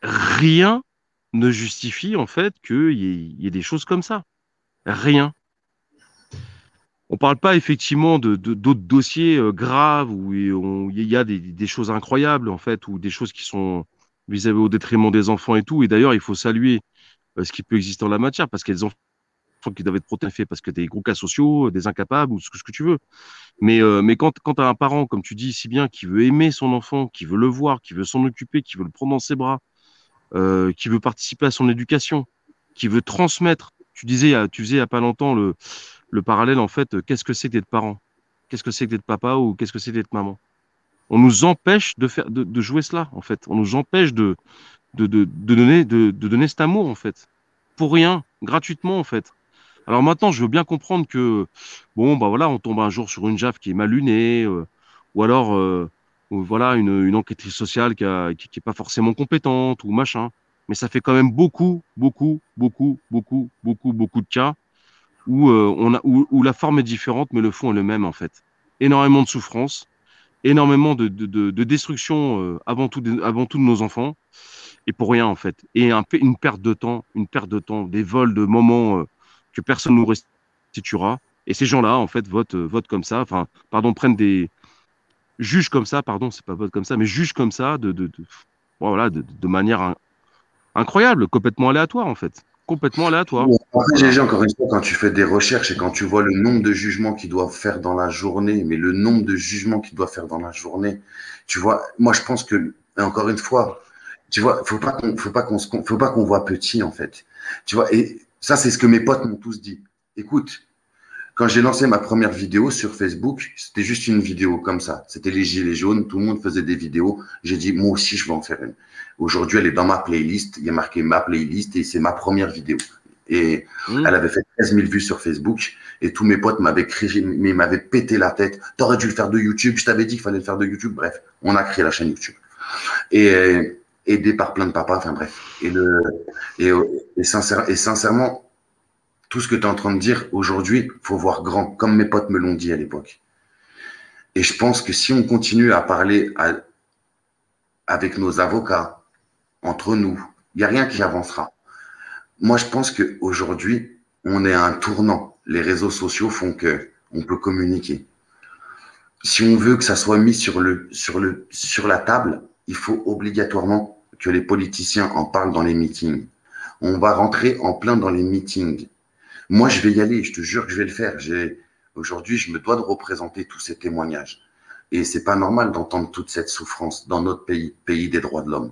rien ne justifie, en fait, qu'il y ait des choses comme ça. Rien. On parle pas effectivement d'autres dossiers graves où il y a des choses incroyables en fait, ou des choses qui sont vis-à-vis au détriment des enfants et tout. Et d'ailleurs, il faut saluer ce qui peut exister en la matière parce qu'il y a des enfants qui doivent être protégés parce que des gros cas sociaux, des incapables ou ce que tu veux. Mais quand tu as un parent, comme tu dis si bien, qui veut aimer son enfant, qui veut le voir, qui veut s'en occuper, qui veut le prendre dans ses bras, qui veut participer à son éducation, qui veut transmettre. Tu faisais il y a pas longtemps le parallèle, en fait, qu'est-ce que c'est que d'être parent? Qu'est-ce que c'est que d'être papa ou qu'est-ce que c'est d'être maman? On nous empêche de jouer cela, en fait. On nous empêche de donner cet amour, en fait. Pour rien, gratuitement, en fait. Alors maintenant, je veux bien comprendre que, bon, bah voilà, on tombe un jour sur une gaffe qui est mal lunée, ou alors, ou voilà, une enquêtrice sociale qui est pas forcément compétente, ou machin. Mais ça fait quand même beaucoup de cas où la forme est différente, mais le fond est le même, en fait. Énormément de souffrance, énormément de destruction avant tout de nos enfants, et pour rien, en fait. Et une perte de temps, des vols de moments que personne ne nous restituera. Et ces gens-là, en fait, votent comme ça, enfin, pardon, jugent comme ça, pardon, c'est pas vote comme ça, mais jugent comme ça voilà, de manière incroyable, complètement aléatoire, en fait. Complètement aléatoire. Bon, après, Voilà. GG, encore une fois, quand tu fais des recherches et quand tu vois le nombre de jugements qu'ils doivent faire dans la journée, mais le nombre de jugements qu'ils doivent faire dans la journée, tu vois, moi, je pense que, et encore une fois, tu vois, faut pas qu'on voit petit, en fait. Tu vois, et ça, c'est ce que mes potes m'ont tous dit. Écoute, quand j'ai lancé ma première vidéo sur Facebook, c'était juste une vidéo comme ça. C'était les gilets jaunes, tout le monde faisait des vidéos. J'ai dit, moi aussi, je vais en faire une. Aujourd'hui, elle est dans ma playlist. Il y a marqué ma playlist et c'est ma première vidéo. Et Hum. elle avait fait 13 000 vues sur Facebook et tous mes potes m'avaient crié, mais m'avaient pété la tête. T'aurais dû le faire de YouTube. Je t'avais dit qu'il fallait le faire de YouTube. Bref, on a créé la chaîne YouTube. Et aidé par plein de papas. Enfin bref. Et, et sincèrement, tout ce que tu es en train de dire aujourd'hui, il faut voir grand, comme mes potes me l'ont dit à l'époque. Et je pense que si on continue à parler avec nos avocats, entre nous, il n'y a rien qui avancera. Moi, je pense qu'aujourd'hui, on est à un tournant. Les réseaux sociaux font que on peut communiquer. Si on veut que ça soit mis sur la table, il faut obligatoirement que les politiciens en parlent dans les meetings. On va rentrer en plein dans les meetings. Moi, je vais y aller, je te jure que je vais le faire. Aujourd'hui, je me dois de représenter tous ces témoignages. Et c'est pas normal d'entendre toute cette souffrance dans notre pays, pays des droits de l'homme.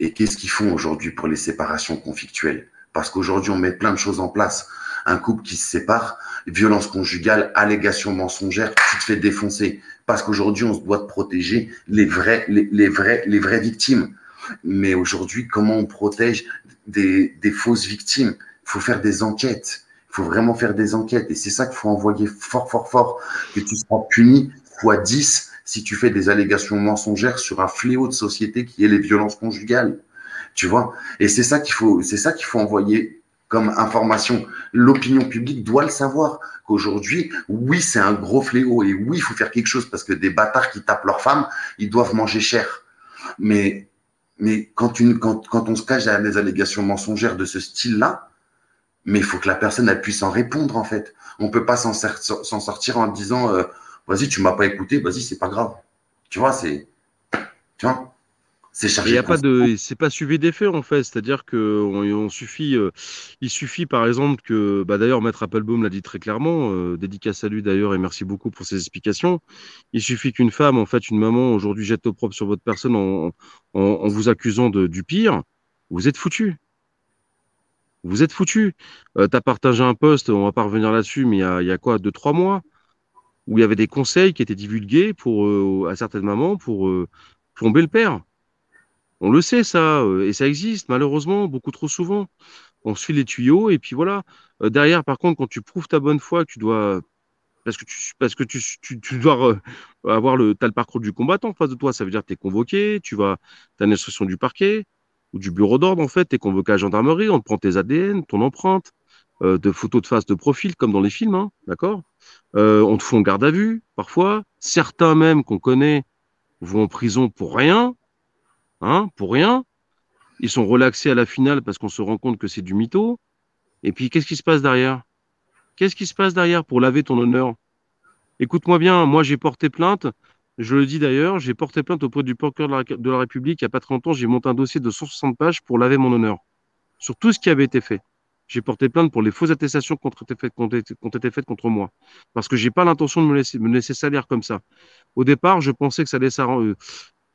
Et qu'est-ce qu'ils font aujourd'hui pour les séparations conflictuelles? Parce qu'aujourd'hui, on met plein de choses en place. Un couple qui se sépare, violence conjugale, allégations mensongères, tu te fais défoncer. Parce qu'aujourd'hui, on se doit de protéger les vraies victimes. Mais aujourd'hui, comment on protège des fausses victimes? Il faut faire des enquêtes. Il faut vraiment faire des enquêtes. Et c'est ça qu'il faut envoyer fort, fort, fort. Que tu seras puni fois 10 si tu fais des allégations mensongères sur un fléau de société qui est les violences conjugales. Tu vois? Et c'est ça qu'il faut envoyer comme information. L'opinion publique doit le savoir qu'aujourd'hui, oui, c'est un gros fléau et oui, il faut faire quelque chose parce que des bâtards qui tapent leurs femmes, ils doivent manger cher. Mais quand on se cache derrière des allégations mensongères de ce style-là, Mais il faut que la personne elle puisse en répondre, en fait. On ne peut pas s'en sortir en disant vas-y, tu ne m'as pas écouté, vas-y, c'est pas grave. Tu vois, tu vois, c'est Mais il y chargé de a pas conséquences. de, c'est pas suivi d'effet en fait. C'est-à-dire que il suffit par exemple que, bah d'ailleurs Maître Appelbaum l'a dit très clairement, dédicace à lui d'ailleurs et merci beaucoup pour ses explications. Il suffit qu'une femme, en fait, une maman aujourd'hui jette l'opprobre sur votre personne en vous accusant du pire, vous êtes foutu. Vous êtes foutu. T'as partagé un post, on va pas revenir là-dessus, mais il y a quoi, 2, 3 mois, où il y avait des conseils qui étaient divulgués pour à certaines mamans pour plomber le père. On le sait, ça, et ça existe, malheureusement, beaucoup trop souvent. On suit les tuyaux, et puis voilà. Derrière, par contre, quand tu prouves ta bonne foi, tu dois, parce que tu dois t'as le parcours du combattant en face de toi. Ça veut dire que tu es convoqué, t'as une instruction du parquet, ou du bureau d'ordre, en fait, tu es convoqué à la gendarmerie, on te prend tes ADN, ton empreinte, de photos de face, de profil, comme dans les films, hein, d'accord? On te fout en garde à vue, parfois. Certains même qu'on connaît vont en prison pour rien, hein, pour rien. Ils sont relaxés à la finale parce qu'on se rend compte que c'est du mytho. Et puis, qu'est-ce qui se passe derrière? Qu'est-ce qui se passe derrière pour laver ton honneur? Écoute-moi bien, moi j'ai porté plainte, je le dis d'ailleurs, j'ai porté plainte auprès du procureur de la République il n'y a pas très longtemps, j'ai monté un dossier de 160 pages pour laver mon honneur, sur tout ce qui avait été fait. J'ai porté plainte pour les fausses attestations qui ont été faites contre moi. Parce que j'ai pas l'intention de me laisser salir comme ça. Au départ, je pensais que ça allait s'arranger.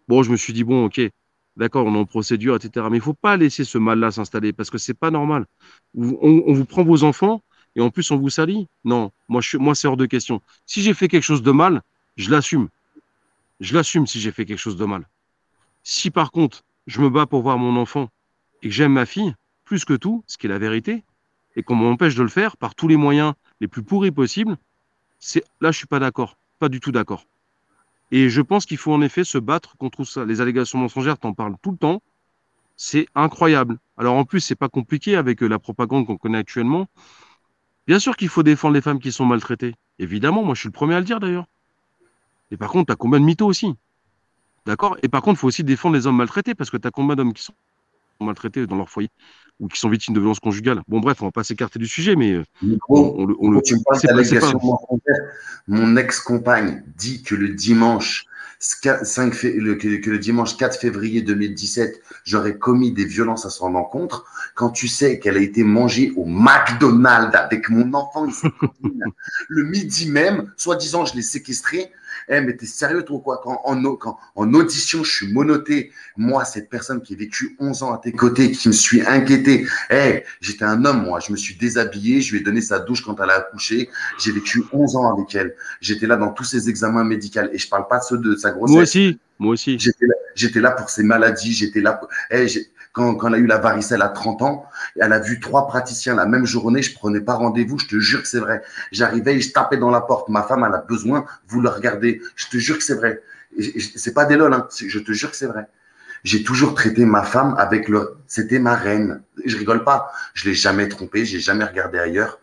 Bon, je me suis dit, bon, ok, d'accord, on est en procédure, etc. Mais il faut pas laisser ce mal-là s'installer parce que c'est pas normal. On vous prend vos enfants et en plus on vous salit. Non, moi c'est hors de question. Si j'ai fait quelque chose de mal, je l'assume. Je l'assume si j'ai fait quelque chose de mal. Si par contre, je me bats pour voir mon enfant et que j'aime ma fille, plus que tout, ce qui est la vérité, et qu'on m'empêche de le faire par tous les moyens les plus pourris possibles, là, je suis pas d'accord. Pas du tout d'accord. Et je pense qu'il faut en effet se battre contre ça. Les allégations mensongères, t'en parles tout le temps. C'est incroyable. Alors en plus, c'est pas compliqué avec la propagande qu'on connaît actuellement. Bien sûr qu'il faut défendre les femmes qui sont maltraitées. Évidemment, moi je suis le premier à le dire d'ailleurs. Et par contre, t'as combien de mythos aussi? D'accord? Et par contre, il faut aussi défendre les hommes maltraités parce que t'as combien d'hommes qui sont maltraités dans leur foyer ou qui sont victimes de violences conjugales. Bon, bref, on va pas s'écarter du sujet, mais Nico, tu me parles c'est pas. d'allégations mensongères. Mon ex-compagne dit que le dimanche, que le dimanche 4 février 2017, j'aurais commis des violences à son encontre. Quand tu sais qu'elle a été mangée au McDonald's avec mon enfant et ses copines, le midi même, soi-disant, je l'ai séquestré. Eh, mais t'es sérieux, toi, quoi? Quand en audition, je suis monoté, moi, cette personne qui a vécu 11 ans à tes côtés, qui me suis inquiété, eh, j'étais un homme, moi, je me suis déshabillé, je lui ai donné sa douche quand elle a accouché, j'ai vécu 11 ans avec elle, j'étais là dans tous ses examens médicaux, et je parle pas de ceux de sa Moi grossesse, aussi, moi aussi. j'étais là pour ses maladies, j'étais là pour… quand elle a eu la varicelle à 30 ans, elle a vu 3 praticiens la même journée, je prenais pas rendez-vous, je te jure que c'est vrai. J'arrivais et je tapais dans la porte, ma femme, elle a besoin, vous le regardez, je te jure que c'est vrai. C'est pas des lol, hein. Je te jure que c'est vrai. J'ai toujours traité ma femme avec le… C'était ma reine. Je rigole pas. Je l'ai jamais trompée, j'ai jamais regardé ailleurs.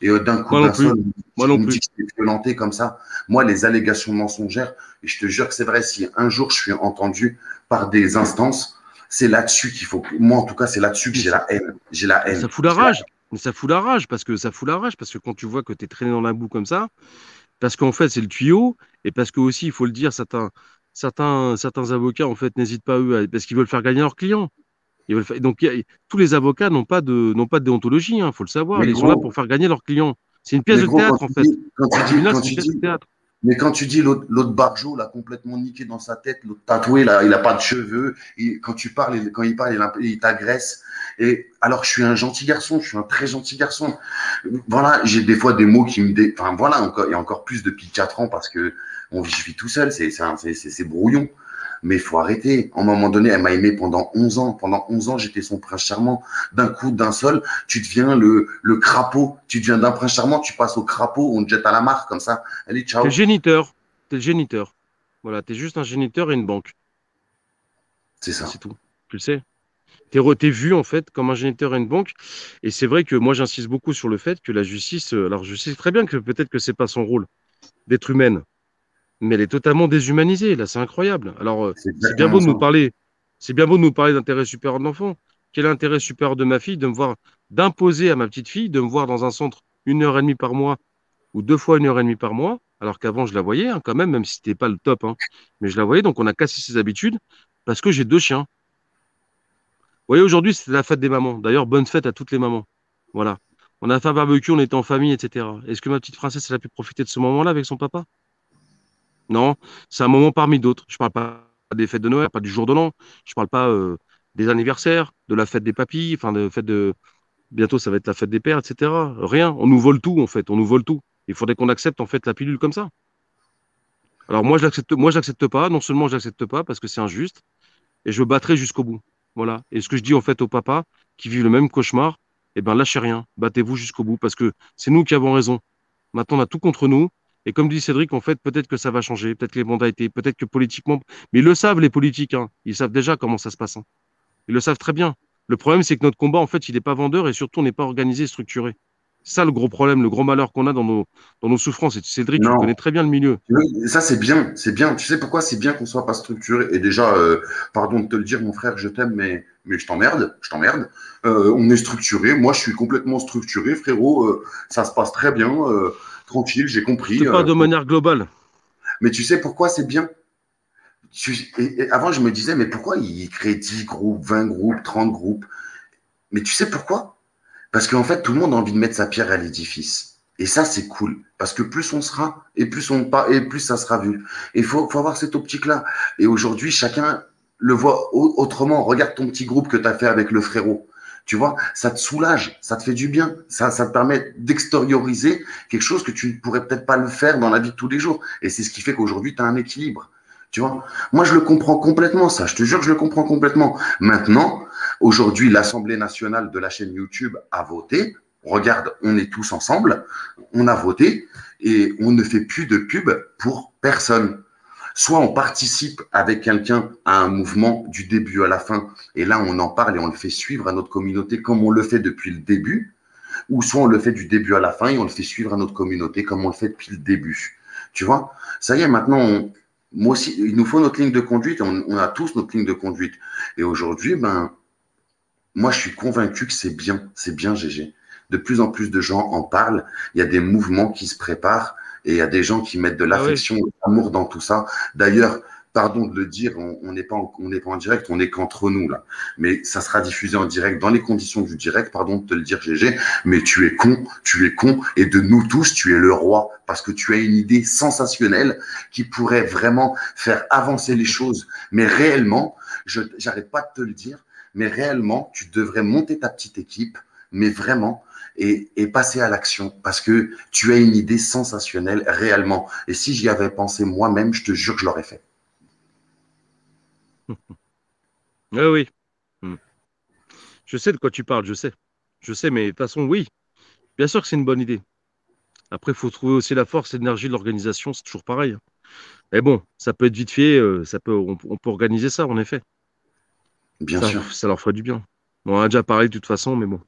Et d'un coup, Moi non d'un plus. seul, Moi on non me dit plus. que c'est violenté comme ça. Moi, les allégations mensongères, et je te jure que c'est vrai, si un jour je suis entendu par des instances, c'est là-dessus qu'il faut. Moi, en tout cas, c'est là-dessus que Mais j'ai ça, la haine. J'ai la mais haine. ça fout la J'ai la rage. Mais ça fout la rage parce que quand tu vois que tu es traîné dans la boue comme ça, parce qu'en fait, c'est le tuyau, et parce que aussi, il faut le dire, certains avocats, en fait, n'hésitent pas, eux, parce qu'ils veulent faire gagner leurs clients. Donc, tous les avocats n'ont pas de déontologie, il faut le savoir. Mais Ils sont là gros, pour faire gagner leurs clients. C'est une pièce mais de gros, théâtre, en fait. Le tribunal, quand c'est une tu pièce de dis, théâtre. mais quand tu dis l'autre barjo, là, complètement niqué dans sa tête, l'autre tatoué, là, il a pas de cheveux, quand tu parles, quand il parle, il t'agresse. Et alors, je suis un gentil garçon, je suis un très gentil garçon. Voilà, j'ai des fois des mots qui me enfin, voilà, il y a encore plus depuis 4 ans parce que je vis tout seul, c'est brouillon. Mais il faut arrêter. À un moment donné, elle m'a aimé pendant 11 ans. Pendant 11 ans, j'étais son prince charmant. D'un coup, d'un seul, tu deviens le crapaud. Tu deviens d'un prince charmant, tu passes au crapaud, on te jette à la mare comme ça. Allez, T'es le ciao. géniteur. T'es le géniteur. Voilà, t'es juste un géniteur et une banque. C'est Et ça. c'est tout. Tu le sais. T'es vu, en fait, comme un géniteur et une banque. Et c'est vrai que moi, j'insiste beaucoup sur le fait que la justice, alors je sais très bien que peut-être que c'est pas son rôle d'être humaine, mais elle est totalement déshumanisée. Là, c'est incroyable. Alors, C'est exactement ça. c'est bien beau de nous parler d'intérêt supérieur de l'enfant. Quel est l'intérêt supérieur de ma fille de me voir d'imposer à ma petite fille de me voir dans un centre 1 heure et demie par mois ou 2 fois 1 heure et demie par mois, alors qu'avant je la voyais hein, quand même si c'était pas le top, hein, mais je la voyais, donc on a cassé ses habitudes parce que j'ai 2 chiens. Vous voyez, aujourd'hui, c'est la fête des mamans. D'ailleurs, bonne fête à toutes les mamans. Voilà. On a fait un barbecue, on était en famille, etc. Est-ce que ma petite princesse, elle a pu profiter de ce moment-là avec son papa? Non, c'est un moment parmi d'autres. Je parle pas des fêtes de Noël, pas du jour de l'an. Je parle pas des anniversaires, de la fête des papis, enfin de fête de. Bientôt, ça va être la fête des pères, etc. Rien. On nous vole tout, en fait. On nous vole tout. Il faudrait qu'on accepte, en fait, la pilule comme ça. Alors moi, je l'accepte pas. Non seulement je l'accepte pas parce que c'est injuste, et je me battrai jusqu'au bout. Voilà. Et ce que je dis, en fait, aux papas qui vivent le même cauchemar, eh ben, lâchez rien. Battez-vous jusqu'au bout parce que c'est nous qui avons raison. Maintenant, on a tout contre nous. Et comme dit Cédric, en fait, peut-être que ça va changer, peut-être que les mentalités, peut-être que politiquement, mais ils le savent, les politiques, hein. Ils savent déjà comment ça se passe, hein. Ils le savent très bien. Le problème, c'est que notre combat, en fait, il n'est pas vendeur et surtout, on n'est pas organisé et structuré. C'est ça le gros problème, le gros malheur qu'on a dans nos souffrances. Et Cédric, tu le connais Non, très bien le milieu. oui, ça c'est bien, c'est bien. Tu sais pourquoi c'est bien qu'on soit pas structuré? Et déjà, pardon de te le dire, mon frère, je t'aime, mais je t'emmerde, je t'emmerde. On est structuré. Moi, je suis complètement structuré, frérot. Ça se passe très bien, tranquille, j'ai Je te compris. parle de manière globale. Mais tu sais pourquoi c'est bien? Et avant, je me disais, mais pourquoi il crée 10 groupes, 20 groupes, 30 groupes? Mais tu sais pourquoi? Parce qu'en fait, tout le monde a envie de mettre sa pierre à l'édifice. Et ça, c'est cool. Parce que plus on sera, et plus on pas, et plus ça sera vu. Et faut avoir cette optique-là. Et aujourd'hui, chacun le voit autrement. Regarde ton petit groupe que tu as fait avec le frérot. Tu vois, ça te soulage, ça te fait du bien. Ça te permet d'extérioriser quelque chose que tu ne pourrais peut-être pas le faire dans la vie de tous les jours. Et c'est ce qui fait qu'aujourd'hui, tu as un équilibre. Tu vois, moi, je le comprends complètement, ça. Je te jure que je le comprends complètement. Maintenant, aujourd'hui, l'Assemblée nationale de la chaîne YouTube a voté. Regarde, on est tous ensemble. On a voté et on ne fait plus de pub pour personne. Soit on participe avec quelqu'un à un mouvement du début à la fin, et là on en parle et on le fait suivre à notre communauté comme on le fait depuis le début, ou soit on le fait du début à la fin et on le fait suivre à notre communauté comme on le fait depuis le début. Tu vois, ça y est, maintenant, moi aussi, il nous faut notre ligne de conduite, on a tous notre ligne de conduite. Et aujourd'hui, ben, moi, je suis convaincu que c'est bien, GG. De plus en plus de gens en parlent, il y a des mouvements qui se préparent et il y a des gens qui mettent de Ah oui. l'affection et de l'amour dans tout ça. D'ailleurs, pardon de le dire, on n'est pas, en direct, on n'est qu'entre nous là. Mais ça sera diffusé en direct dans les conditions du direct, pardon de te le dire, GG. Mais tu es con, et de nous tous, tu es le roi parce que tu as une idée sensationnelle qui pourrait vraiment faire avancer les choses. Mais réellement, j'arrête pas de te le dire, mais réellement, tu devrais monter ta petite équipe, mais vraiment, et passer à l'action parce que tu as une idée sensationnelle réellement. Et si j'y avais pensé moi-même, je te jure que je l'aurais fait. Oui, oui. Hmm. Je sais de quoi tu parles, je sais. Je sais, mais de toute façon, oui. Bien sûr que c'est une bonne idée. Après, il faut trouver aussi la force et l'énergie de l'organisation, c'est toujours pareil, hein. Mais bon, ça peut être vite fait, on peut organiser ça, en effet. Bien sûr. Ça leur ferait du bien. On en a déjà parlé de toute façon, mais bon.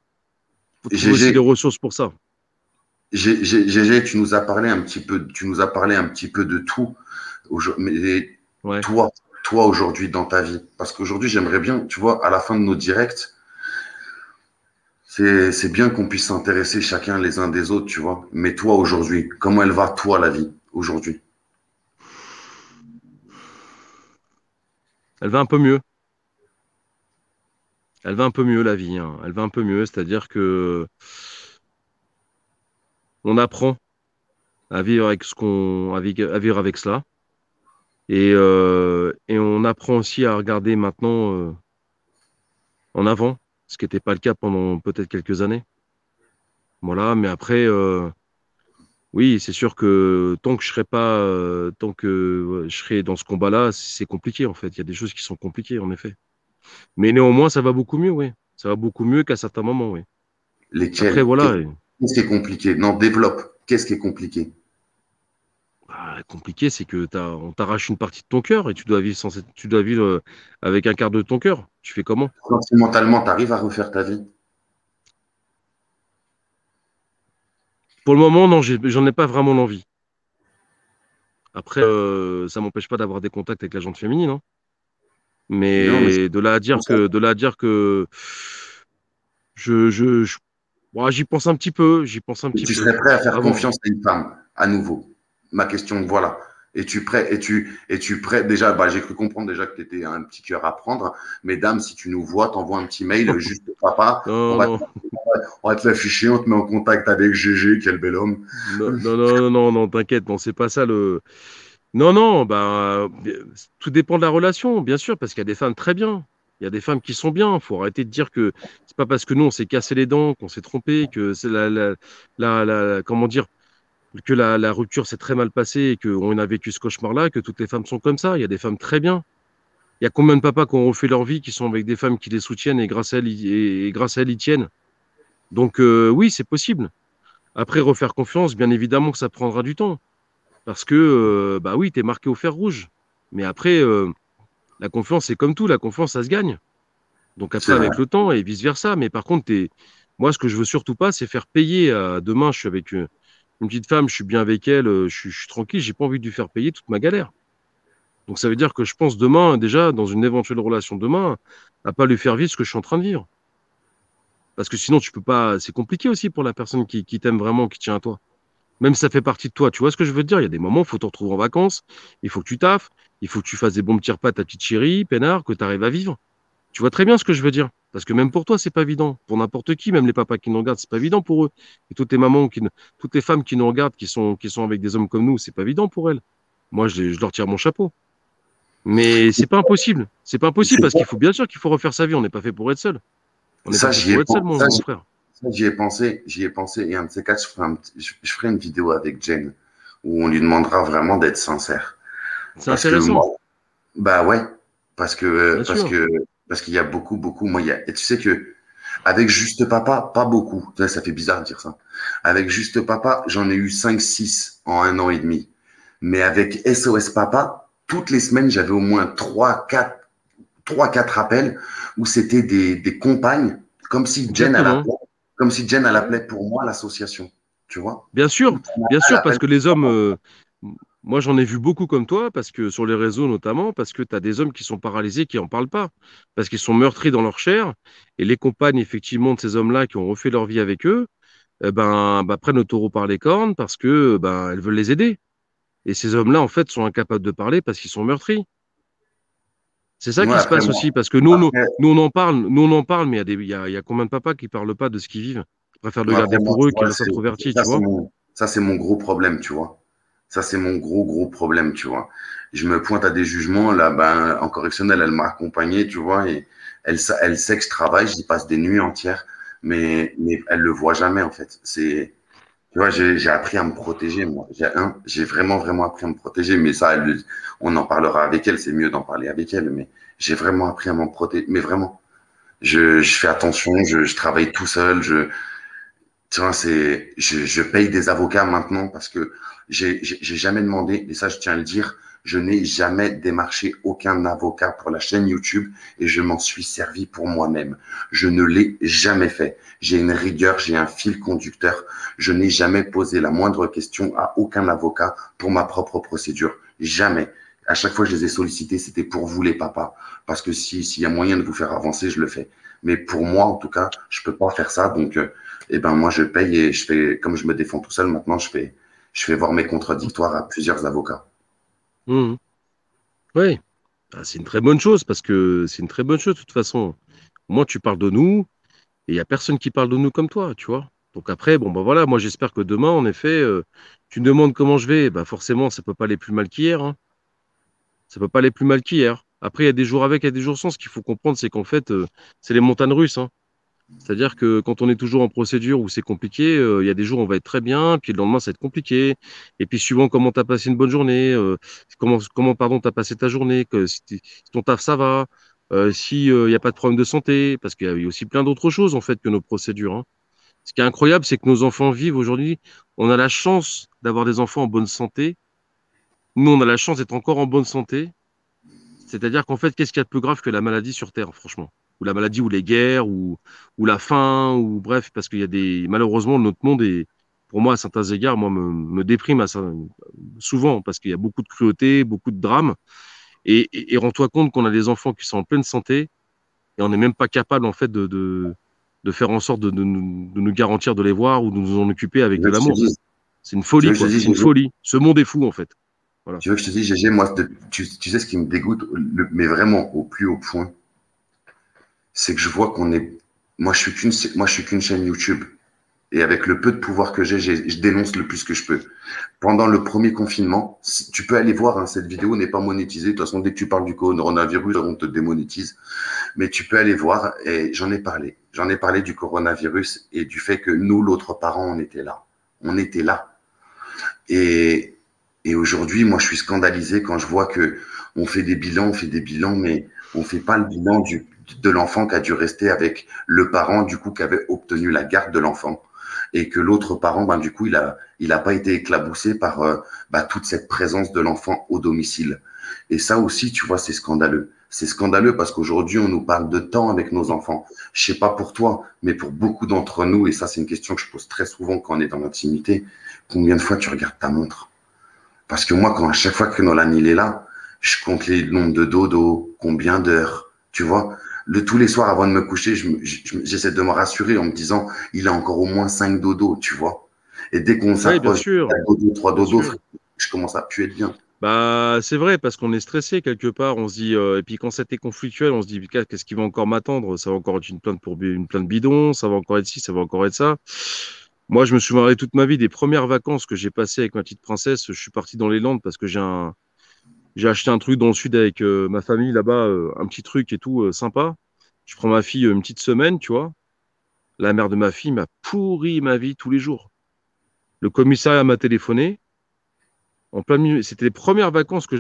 Faut trouver aussi des GG, ressources pour ça. GG, tu nous as parlé un petit peu, tu nous as parlé un petit peu de tout. Mais Ouais. toi, toi aujourd'hui dans ta vie, parce qu'aujourd'hui j'aimerais bien, tu vois, à la fin de nos directs, c'est bien qu'on puisse s'intéresser chacun les uns des autres, tu vois. Mais toi aujourd'hui, comment elle va toi la vie aujourd'hui? Elle va un peu mieux. Elle va un peu mieux, la vie, hein. Elle va un peu mieux, c'est-à-dire que on apprend à vivre avec à vivre avec cela. Et on apprend aussi à regarder maintenant en avant, ce qui n'était pas le cas pendant peut-être quelques années. Voilà, mais après, oui, c'est sûr que tant que je serai pas, tant que je serai dans ce combat-là, c'est compliqué en fait. Il y a des choses qui sont compliquées en effet. Mais néanmoins, ça va beaucoup mieux, oui. Ça va beaucoup mieux qu'à certains moments, oui. Après, Lesquels? voilà, Qu'est-ce qui est compliqué? Non, développe. Qu'est-ce qui est compliqué? compliqué, c'est que on t'arrache une partie de ton cœur et tu dois vivre avec un quart de ton cœur. Tu fais comment? Sentimentalement, tu arrives à refaire ta vie? Pour le moment, non, j'en ai pas vraiment l'envie. Après, ça m'empêche pas d'avoir des contacts avec la gente féminine, hein. Non, mais Mais c'est pour ça. de là à dire que je Bon, j'y pense un petit peu, j'y pense un Et petit tu peu. serais prêt à faire Avant. confiance à une femme, à nouveau. Ma question, voilà. Es-tu prêt, es-tu prêt, déjà, bah, j'ai cru comprendre déjà que tu étais un petit cœur à prendre. Mesdames, si tu nous vois, t'envoies un petit mail, juste papa, on Non, va, non, on va te l'afficher, on te met en contact avec GG, quel bel homme. non, non, non, non, non, t'inquiète, non, c'est pas ça le. Non, non, bah, tout dépend de la relation, bien sûr, parce qu'il y a des femmes très bien. Il y a des femmes qui sont bien. Il faut arrêter de dire que c'est pas parce que nous, on s'est cassé les dents, qu'on s'est trompé, que c'est comment dire, que la rupture s'est très mal passée et qu'on a vécu ce cauchemar-là, que toutes les femmes sont comme ça. Il y a des femmes très bien. Il y a combien de papas qui ont refait leur vie, qui sont avec des femmes qui les soutiennent et grâce à elles, et grâce à elles, ils tiennent. Donc, oui, c'est possible. Après, refaire confiance, bien évidemment que ça prendra du temps. Parce que, bah oui, t'es marqué au fer rouge. Mais après, la confiance, c'est comme tout, la confiance, ça se gagne. Donc après, C'est vrai. avec le temps et vice-versa. Mais par contre, moi, ce que je veux surtout pas, c'est faire payer demain, je suis avec une petite femme, je suis bien avec elle, je suis tranquille, j'ai pas envie de lui faire payer toute ma galère. Donc ça veut dire que je pense demain, déjà, dans une éventuelle relation demain, à pas lui faire vivre ce que je suis en train de vivre. Parce que sinon, tu peux pas, c'est compliqué aussi pour la personne qui t'aime vraiment, qui tient à toi. Même si ça fait partie de toi, tu vois ce que je veux te dire? Il y a des moments, il faut te retrouver en vacances, il faut que tu taffes, il faut que tu fasses des bons petits repas à ta petite chérie, peinard, que tu arrives à vivre. Tu vois très bien ce que je veux dire. Parce que même pour toi, c'est pas évident. Pour n'importe qui, même les papas qui nous regardent, c'est pas évident pour eux. Et toutes les mamans toutes les femmes qui nous regardent, qui sont avec des hommes comme nous, c'est pas évident pour elles. Moi, je leur tire mon chapeau. Mais c'est pas impossible. C'est pas impossible C'est parce qu'il faut bien sûr qu'il faut refaire sa vie. On n'est pas fait pour être seul. On n'est pas ça, fait j'y ai, pour être seul, pen- ça, mon frère. j'y ai pensé, et un de ces quatre, je ferai une vidéo avec Jen, où on lui demandera vraiment d'être sincère. C'est Parce que moi, intéressant, bah ouais, parce que, bien sûr. parce qu'il y a beaucoup, moi, et tu sais que, avec Juste Papa, pas beaucoup. Ça fait bizarre de dire ça. Avec Juste Papa, j'en ai eu 5, 6 en 1 an et demi. Mais avec SOS Papa, toutes les semaines, j'avais au moins 3, 4 appels où c'était des compagnes, Exactement. comme si Jen, elle Ouais. appelait pour moi l'association. Tu vois? Où Bien elle sûr, parce appelle que les hommes, moi j'en ai vu beaucoup comme toi, parce que sur les réseaux notamment, parce que tu as des hommes qui sont paralysés, qui en parlent pas, parce qu'ils sont meurtris dans leur chair, et les compagnes effectivement de ces hommes-là qui ont refait leur vie avec eux, prennent le taureau par les cornes parce que elles veulent les aider. Et ces hommes-là, en fait, sont incapables de parler parce qu'ils sont meurtris. C'est ça Ouais, qui se après, passe moi, aussi, parce que après, nous on en parle, mais il y a combien de papas qui parlent pas de ce qu'ils vivent? Ils préfèrent le après, garder moi, pour eux, tu qui vois, restent introvertis, ça, tu vois? c'est mon gros problème, tu vois. Ça, c'est mon gros problème, tu vois. Je me pointe à des jugements, là, ben, en correctionnel, elle m'a accompagné, tu vois, et elle sait que je travaille, j'y passe des nuits entières, mais elle le voit jamais, en fait. Tu vois, j'ai appris à me protéger, moi. J'ai vraiment appris à me protéger, mais ça, on en parlera avec elle, c'est mieux d'en parler avec elle, mais j'ai vraiment appris à m'en protéger, mais vraiment. Je fais attention, je travaille tout seul, tu vois, je paye des avocats maintenant parce que j'ai jamais demandé, et ça, je tiens à le dire, je n'ai jamais démarché aucun avocat pour la chaîne YouTube et je m'en suis servi pour moi-même. Je ne l'ai jamais fait. J'ai une rigueur, j'ai un fil conducteur. Je n'ai jamais posé la moindre question à aucun avocat pour ma propre procédure. Jamais. À chaque fois que je les ai sollicités, c'était pour vous les papas. Parce que s'il y a moyen de vous faire avancer, je le fais. Mais pour moi, en tout cas, je peux pas faire ça. Donc, eh ben moi je paye et je fais, comme je me défends tout seul maintenant, je fais voir mes contradictoires à plusieurs avocats. Mhm. Oui, c'est une très bonne chose parce que c'est une très bonne chose de toute façon. Moi, tu parles de nous et il y a personne qui parle de nous comme toi, tu vois. Donc après, bon, bah voilà, moi j'espère que demain, en effet, tu me demandes comment je vais, bah forcément, ça peut pas aller plus mal qu'hier, hein. Ça peut pas aller plus mal qu'hier. Après, il y a des jours avec, il y a des jours sans. Ce qu'il faut comprendre, c'est qu'en fait, c'est les montagnes russes, hein. C'est-à-dire que quand on est toujours en procédure où c'est compliqué, il y a des jours où on va être très bien, puis le lendemain ça va être compliqué. Et puis suivant comment tu as passé une bonne journée, pardon, tu as passé ta journée, si ton taf ça va, si il n'y a pas de problème de santé, parce qu'il y a aussi plein d'autres choses en fait que nos procédures, hein. Ce qui est incroyable, c'est que nos enfants vivent aujourd'hui. On a la chance d'avoir des enfants en bonne santé. Nous, on a la chance d'être encore en bonne santé. C'est-à-dire qu'en fait, qu'est-ce qu'il y a de plus grave que la maladie sur Terre, franchement? Ou la maladie, ou les guerres, ou la faim, ou bref, parce qu'il y a malheureusement, notre monde est, pour moi, à certains égards, moi, me déprime souvent, parce qu'il y a beaucoup de cruauté, beaucoup de drames. Et rends-toi compte qu'on a des enfants qui sont en pleine santé, et on n'est même pas capable, en fait, de faire en sorte de nous garantir de les voir ou de nous en occuper avec Tu de veux que je te l'amour. dise, C'est une tu veux folie, que je te quoi. dise, C'est une GG, folie. Ce monde est fou, en fait. Voilà. tu veux que je te dise, GG, moi, tu sais ce qui me dégoûte, mais vraiment au plus haut point, c'est que je vois qu'on est. Moi, je suis qu'une chaîne YouTube. Et avec le peu de pouvoir que je dénonce le plus que je peux. Pendant le premier confinement, tu peux aller voir, hein, cette vidéo n'est pas monétisée. De toute façon, dès que tu parles du coronavirus, on te démonétise. Mais tu peux aller voir, et j'en ai parlé. J'en ai parlé du coronavirus et du fait que nous, l'autre parent, on était là. On était là. Et, et aujourd'hui, moi, je suis scandalisé quand je vois que on fait des bilans, mais on fait pas le bilan de l'enfant qui a dû rester avec le parent, du coup, qui avait obtenu la garde de l'enfant. Et que l'autre parent, ben, du coup, il a pas été éclaboussé par toute cette présence de l'enfant au domicile. Et ça aussi, tu vois, c'est scandaleux. C'est scandaleux parce qu'aujourd'hui, on nous parle de temps avec nos enfants. Je sais pas pour toi, mais pour beaucoup d'entre nous, et ça, c'est une question que je pose très souvent quand on est dans l'intimité, combien de fois tu regardes ta montre? Parce que moi, à chaque fois que Nolan il est là, je compte les nombres de dodo, combien d'heures, tu vois. Tous les soirs avant de me coucher, j'essaie de me rassurer en me disant, il a encore au moins 5 dodos, tu vois. Et dès qu'on Oui, bien s'approche de sûr. 4 dodos, 3 Bien dodos, sûr. je commence à puer de bien. Bah, c'est vrai, parce qu'on est stressé quelque part. On se dit, et puis quand c'était conflictuel, on se dit, qu'est-ce qui va encore m'attendre? Ça va encore être une plainte pour une plainte bidon, ça va encore être ci, ça va encore être ça. Moi, je me souviendrai toute ma vie des premières vacances que j'ai passées avec ma petite princesse. Je suis parti dans les Landes parce que j'ai acheté un truc dans le sud avec ma famille là-bas, un petit truc et tout, sympa. Je prends ma fille une petite semaine, tu vois. La mère de ma fille m'a pourri ma vie tous les jours. Le commissariat m'a téléphoné en plein milieu. C'était les premières vacances que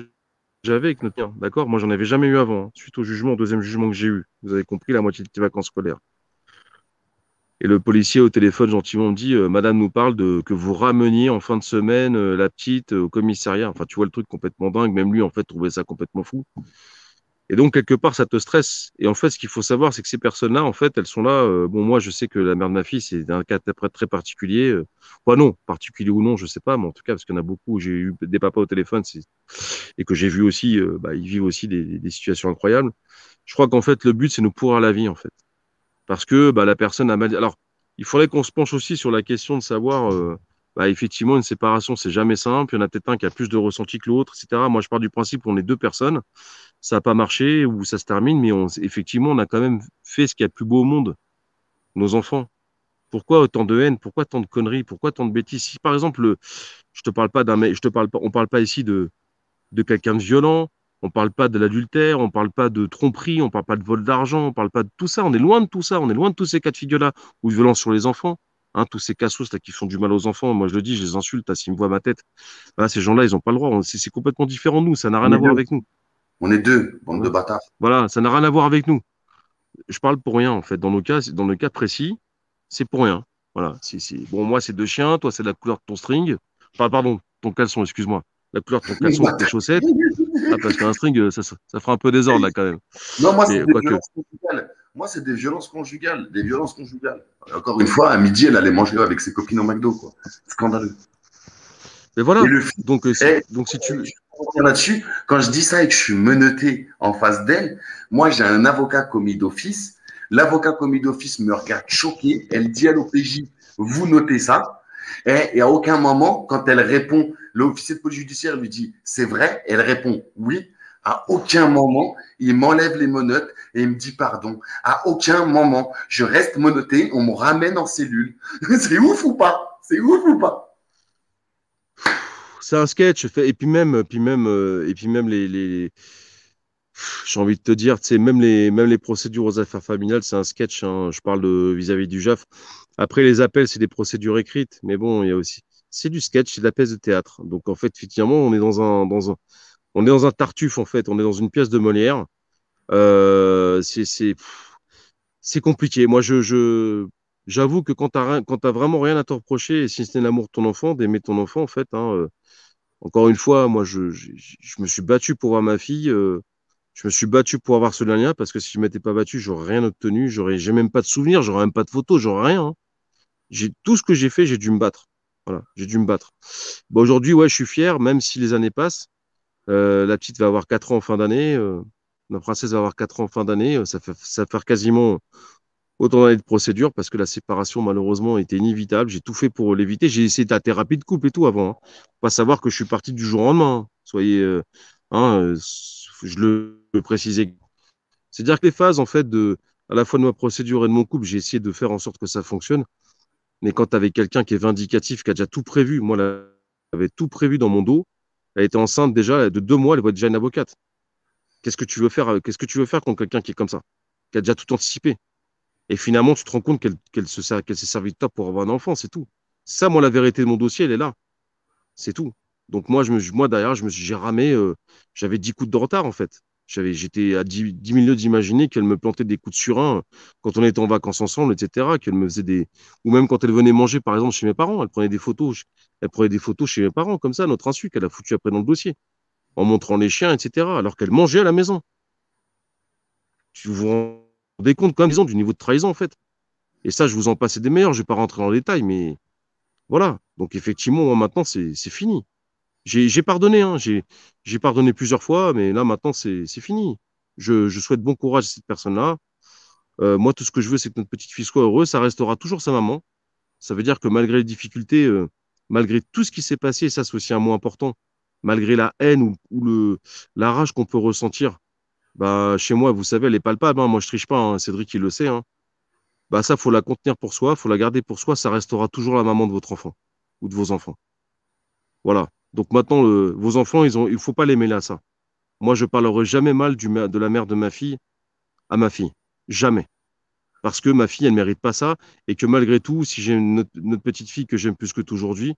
j'avais avec notre mien, d'accord? Moi, j'en avais jamais eu avant, hein, suite au jugement, au deuxième jugement que j'ai eu. Vous avez compris, la moitié des vacances scolaires. Et le policier au téléphone gentiment me dit, Madame nous parle de que vous rameniez en fin de semaine la petite au commissariat. Enfin, tu vois le truc complètement dingue. Même lui, en fait, trouvait ça complètement fou. Et donc, quelque part, ça te stresse. Et en fait, ce qu'il faut savoir, c'est que ces personnes-là, en fait, elles sont là. Bon, moi, je sais que la mère de ma fille, c'est un cas très, très particulier. Non, particulier ou non, je sais pas, mais en tout cas, parce qu'il y en a beaucoup, j'ai eu des papas au téléphone et que j'ai vu aussi, ils vivent aussi des situations incroyables. Je crois qu'en fait, le but, c'est nous pourrir la vie, en fait. Parce que la personne a mal. Alors, il faudrait qu'on se penche aussi sur la question de savoir, effectivement, une séparation, c'est jamais simple. Il y en a peut-être un qui a plus de ressenti que l'autre, etc. Moi, je pars du principe qu'on est deux personnes, ça n'a pas marché ou ça se termine, mais effectivement, on a quand même fait ce qu'il y a de plus beau au monde, nos enfants. Pourquoi autant de haine? Pourquoi tant de conneries? Pourquoi tant de bêtises? Si par exemple, je te parle pas d'un mec, je te parle pas, on parle pas ici de quelqu'un de violent, on parle pas de l'adultère, on parle pas de tromperie, on parle pas de vol d'argent, on parle pas de tout ça. On est loin de tout ça, on est loin de tous ces cas de figure-là ou de violence sur les enfants. Hein, tous ces cassos là qui font du mal aux enfants, moi je le dis, je les insulte, hein, s'ils me voient ma tête. Voilà, ces gens-là, ils ont pas le droit. C'est complètement différent de nous, ça n'a On rien est à voir deux. avec nous. On est deux, bande de Voilà, bâtards. voilà, ça n'a rien à voir avec nous. Je parle pour rien en fait. Dans le cas précis, c'est pour rien. Voilà. Bon, moi c'est deux chiens, toi c'est la couleur de ton string. Enfin, pardon, ton caleçon, excuse-moi. La couleur de ton caleçon et de tes chaussettes. Ah, parce qu'un string, ça fera un peu désordre là quand même. Non, moi, c'est Mais des quoique. violences conjugales. Moi, c'est des violences conjugales. Des violences conjugales. Encore une fois, à midi, elle allait manger avec ses copines au McDo, quoi. Scandaleux. Mais Et voilà. le fils, Si, eh, donc si tu. je reviens là-dessus, quand je dis ça et que je suis menotté en face d'elle, moi, j'ai un avocat commis d'office. L'avocat commis d'office me regarde choqué. Elle dit à l'OPJ, vous notez ça. Et à aucun moment, quand elle répond, l'officier de police judiciaire lui dit, c'est vrai. Elle répond, oui. À aucun moment, il m'enlève les menottes et il me dit pardon. À aucun moment, je reste menotté, on me ramène en cellule. C'est ouf ou pas? C'est ouf ou pas? C'est un sketch. Et puis même j'ai envie de te dire, tu sais, même les procédures aux affaires familiales, c'est un sketch, hein. Je parle vis-à-vis du JAF. Après, les appels, c'est des procédures écrites. Mais bon, il y a aussi, c'est du sketch, c'est de la pièce de théâtre. Donc, en fait, effectivement, on est dans un tartuffe, en fait. On est dans une pièce de Molière. Euh, c'est, c'est, c'est compliqué. Moi, j'avoue que quand t'as vraiment rien à te reprocher, et si ce n'est l'amour de ton enfant, d'aimer ton enfant, en fait, hein, encore une fois, moi, je me suis battu pour voir ma fille. Je me suis battu pour avoir ce lien parce que si je m'étais pas battu, j'aurais rien obtenu. J'ai même pas de souvenirs, j'aurais même pas de photos, j'aurais rien, hein. J'ai tout ce que j'ai fait, j'ai dû me battre. Voilà, j'ai dû me battre. Bon, aujourd'hui, ouais, je suis fier, même si les années passent. La petite va avoir 4 ans en fin d'année. Ma princesse va avoir 4 ans en fin d'année. Ça va faire quasiment autant d'années de procédure parce que la séparation, malheureusement, était inévitable. J'ai tout fait pour l'éviter. J'ai essayé de la thérapie de couple et tout avant, hein. Faut pas savoir que je suis parti du jour au lendemain, hein. Soyez, hein, je le précisais. C'est-à-dire que les phases, en fait, à la fois de ma procédure et de mon couple, j'ai essayé de faire en sorte que ça fonctionne. Mais quand tu avais quelqu'un qui est vindicatif, qui a déjà tout prévu, moi, elle avait tout prévu dans mon dos. Elle était enceinte déjà de 2 mois, elle voit déjà une avocate. Qu'est-ce que tu veux faire contre quelqu'un qui est comme ça, qui a déjà tout anticipé? Et finalement, tu te rends compte qu'elle s'est servie de toi pour avoir un enfant, c'est tout. Ça, moi, la vérité de mon dossier, elle est là. C'est tout. Donc moi derrière, j'ai ramé, j'avais 10 coups de retard en fait. J'étais à 10 minutes d'imaginer qu'elle me plantait des coups de surin quand on était en vacances ensemble, etc. Qu'elle me faisait ou même quand elle venait manger, par exemple, chez mes parents, elle prenait des photos chez mes parents, comme ça, à notre insu, qu'elle a foutu après dans le dossier, en montrant les chiens, etc. Alors qu'elle mangeait à la maison. Tu vous rendez compte quand même, disons, du niveau de trahison en fait. Et ça, je vous en passe des meilleurs, je vais pas rentrer dans le détail, mais voilà. Donc effectivement, moi, maintenant, c'est fini. J'ai pardonné, hein, j'ai pardonné plusieurs fois, mais là, maintenant, c'est fini. Je souhaite bon courage à cette personne-là. Moi, tout ce que je veux, c'est que notre petite fille soit heureuse. Ça restera toujours sa maman. Ça veut dire que malgré les difficultés, malgré tout ce qui s'est passé, et ça, c'est aussi un mot important, malgré la haine la rage qu'on peut ressentir, bah, chez moi, vous savez, elle est palpable, hein. Moi, je triche pas, hein. Cédric, il le sait, hein. Bah, ça, faut la contenir pour soi, faut la garder pour soi. Ça restera toujours la maman de votre enfant ou de vos enfants. Voilà. Donc maintenant, vos enfants, il faut pas les mêler à ça. Moi, je parlerai jamais mal de la mère de ma fille à ma fille. Jamais. Parce que ma fille, elle mérite pas ça. Et que malgré tout, si j'ai notre petite fille que j'aime plus que tout aujourd'hui,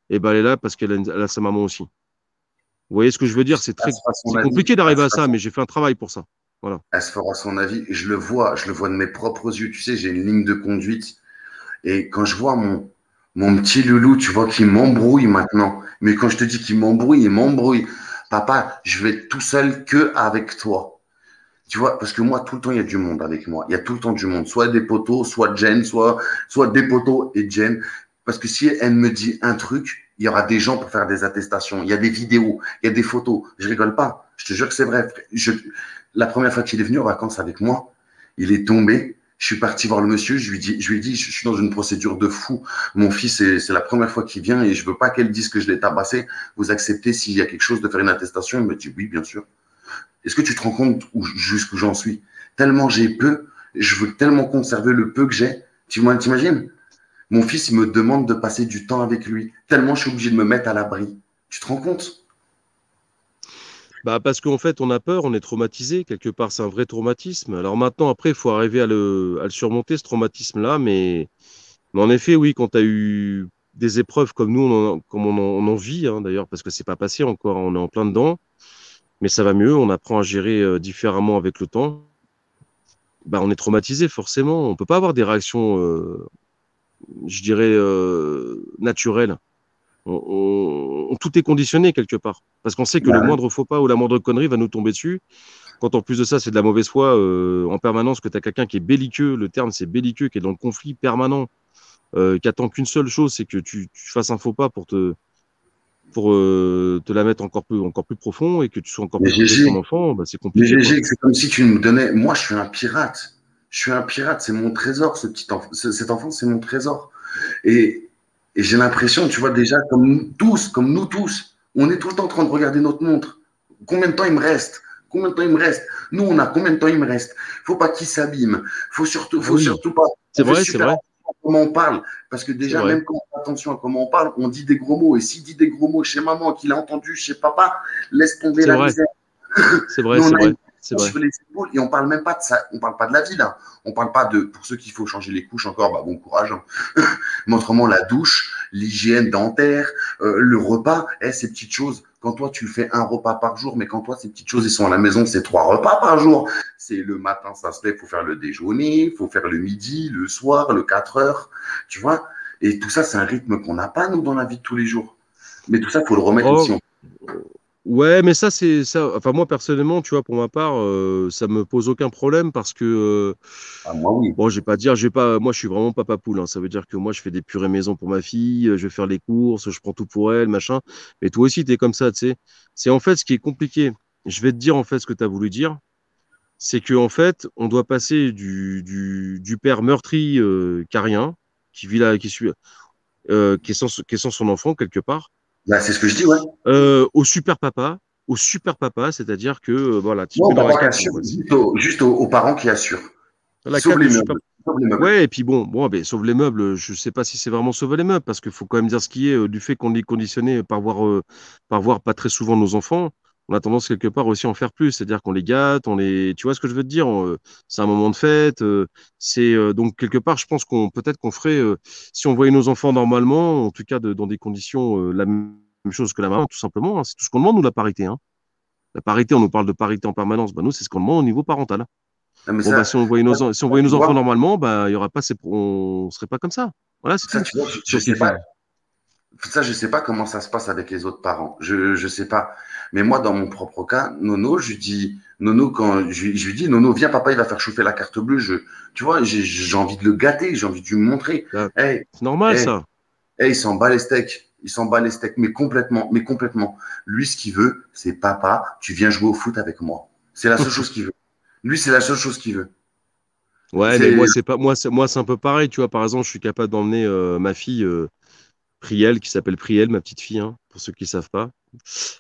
eh ben, elle est là parce elle a sa maman aussi. Vous voyez ce que je veux dire? Elle se fera son C'est avis. compliqué d'arriver à ça, mais j'ai fait un travail pour ça. Voilà. Elle se fera son avis. Je le vois de mes propres yeux. Tu sais, j'ai une ligne de conduite. Et quand je vois mon petit loulou, tu vois, qui m'embrouille maintenant. Mais quand je te dis qu'il m'embrouille, il m'embrouille. Papa, je vais être tout seul que avec toi. Tu vois, parce que moi, tout le temps, il y a du monde avec moi. Il y a tout le temps du monde. Soit des poteaux, soit Jen, soit des poteaux et Jen. Parce que si elle me dit un truc, il y aura des gens pour faire des attestations. Il y a des vidéos, il y a des photos. Je rigole pas. Je te jure que c'est vrai. La première fois qu'il est venu en vacances avec moi, il est tombé. Je suis parti voir le monsieur. Je lui ai dit, je suis dans une procédure de fou. Mon fils, c'est la première fois qu'il vient et je veux pas qu'elle dise que je l'ai tabassé. Vous acceptez s'il y a quelque chose de faire une attestation? Il me dit oui, bien sûr. Est-ce que tu te rends compte jusqu'où j'en suis? Tellement j'ai peu, je veux tellement conserver le peu que j'ai. Tu t'imagines? Mon fils, il me demande de passer du temps avec lui. Tellement je suis obligé de me mettre à l'abri. Tu te rends compte? Bah, parce qu'en fait, on a peur, on est traumatisé. Quelque part, c'est un vrai traumatisme. Alors maintenant, après, il faut arriver à le surmonter, ce traumatisme-là. Mais en effet, oui, quand tu as eu des épreuves comme nous, comme on en vit, hein, d'ailleurs, parce que c'est pas passé encore, hein, on est en plein dedans, mais ça va mieux, on apprend à gérer différemment avec le temps. Bah, on est traumatisé, forcément. On peut pas avoir des réactions, je dirais, naturelles. Tout est conditionné quelque part. Parce qu'on sait que le Bah, moindre faux pas ou la moindre connerie va nous tomber dessus. Quand en plus de ça, c'est de la mauvaise foi en permanence, que tu as quelqu'un qui est belliqueux, le terme c'est belliqueux, qui est dans le conflit permanent, qui attend qu'une seule chose, c'est que tu fasses un faux pas pour te la mettre encore plus profond et que tu sois encore mais plus privé de ton GG, enfant, bah, c'est mais compliqué, quoi. GG, c'est comme si tu nous donnais. Moi, je suis un pirate. Je suis un pirate, c'est mon trésor, ce petit enfant. Cet enfant, c'est mon trésor. Et, et j'ai l'impression, tu vois, déjà, comme nous tous, on est tout le temps en train de regarder notre montre. Combien de temps il me reste? Combien de temps il me reste? Nous, on a combien de temps il me reste? Faut pas qu'il s'abîme. Ah Faut oui, surtout pas. c'est On fait vrai, c'est super vrai, attention à comment on parle. Parce que c'est déjà, vrai, même quand on fait attention à comment on parle, on dit des gros mots. Et s'il dit des gros mots chez maman, qu'il a entendu chez papa, laisse tomber c'est la vrai, misère. c'est vrai, Nous, on c'est a vrai, une c'est pression vrai. sur les épaules et on parle même pas de ça. On parle pas de la vie, là. On parle pas de, pour ceux qu'il faut changer les couches encore, bah, bon courage, hein. Mais autrement, la douche, l'hygiène dentaire, le repas, ces petites choses. Quand toi, tu fais un repas par jour, mais quand toi, ces petites choses, ils sont à la maison, c'est 3 repas par jour. C'est le matin, ça se lève, il faut faire le déjeuner, il faut faire le midi, le soir, le 4 heures, tu vois. Et tout ça, c'est un rythme qu'on n'a pas, nous, dans la vie de tous les jours. Mais tout ça, il faut le remettre aussi Oh, en. ouais, mais ça, c'est ça. Enfin, moi, personnellement, tu vois, pour ma part, ça me pose aucun problème parce que, Ah, moi, oui. bon, moi, je suis vraiment papa poule, hein. Ça veut dire que moi, je fais des purées maison pour ma fille, je vais faire les courses, je prends tout pour elle, machin. Mais toi aussi, tu es comme ça, tu sais. C'est en fait ce qui est compliqué. Je vais te dire, en fait, ce que tu as voulu dire. c'est qu'en fait, on doit passer du père meurtri qui a rien, qui vit là, qui est sans son enfant quelque part, Là, c'est ce que je dis, ouais. au super papa, c'est-à-dire que voilà, tu te Non, mets dans la papa qui cage. Bon, assure, vas-y. juste aux parents qui assurent, qui La sauvent cage les de super. meubles. Qui sauvent les meubles. Ouais, et puis bon, ben, sauve les meubles. Je sais pas si c'est vraiment sauver les meubles, parce qu'il faut quand même dire ce qui est du fait qu'on est conditionné par voir pas très souvent nos enfants. On a tendance quelque part aussi à en faire plus, c'est-à-dire qu'on les gâte, tu vois ce que je veux te dire. C'est un moment de fête. Donc quelque part, je pense qu'on peut-être qu'on ferait, si on voyait nos enfants normalement, en tout cas dans des conditions la même chose que la maman, tout simplement, hein. C'est tout ce qu'on demande, nous, la parité, hein. La parité, on nous parle de parité en permanence. Bah, nous, c'est ce qu'on demande au niveau parental. Non, mais Bon, bah, ça, si on voyait tu nos enfants vois, normalement, bah, il y aura pas on serait pas comme ça. Voilà, c'est ça, tout. tu vois, je Sauf sais qu'il faut. pas. Ça, je sais pas comment ça se passe avec les autres parents. Je sais pas. Mais moi, dans mon propre cas, Nono, je lui dis, Nono, quand je lui dis, Nono, viens, papa, il va faire chauffer la carte bleue. Tu vois, j'ai envie de le gâter, j'ai envie de lui montrer. Bah, Hey, c'est normal, hey, ça. hey, il s'en bat les steaks. Il s'en bat les steaks, mais complètement, mais complètement. Lui, ce qu'il veut, c'est papa, tu viens jouer au foot avec moi. C'est la seule chose qu'il veut. Lui, c'est la seule chose qu'il veut. Ouais, mais C'est, moi, c'est pas, moi, c'est un peu pareil, tu vois. Par exemple, je suis capable d'emmener ma fille, Priel, qui s'appelle Priel, ma petite fille, hein, pour ceux qui savent pas.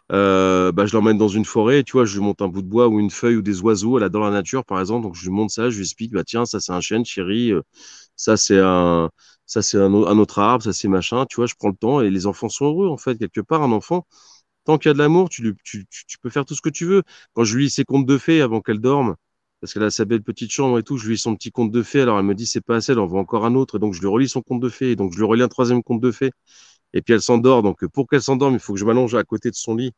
Bah, je l'emmène dans une forêt, tu vois, je lui monte un bout de bois ou une feuille ou des oiseaux, elle adore la nature, par exemple. Donc, je lui montre ça, je lui explique, bah, tiens, ça, c'est un chêne, chérie. Ça, c'est un, un autre arbre, ça, c'est machin. Tu vois, je prends le temps et les enfants sont heureux, en fait, quelque part. Un enfant, tant qu'il y a de l'amour, tu peux faire tout ce que tu veux. Quand je lui lis ses contes de fées avant qu'elle dorme, parce qu'elle a sa belle petite chambre et tout, je lui lis son petit conte de fées. Alors elle me dit c'est pas assez, elle en veut encore un autre. Et donc je lui relis son conte de fées. Et donc je lui relis un troisième conte de fées. Et puis elle s'endort. Donc pour qu'elle s'endorme, il faut que je m'allonge à côté de son lit.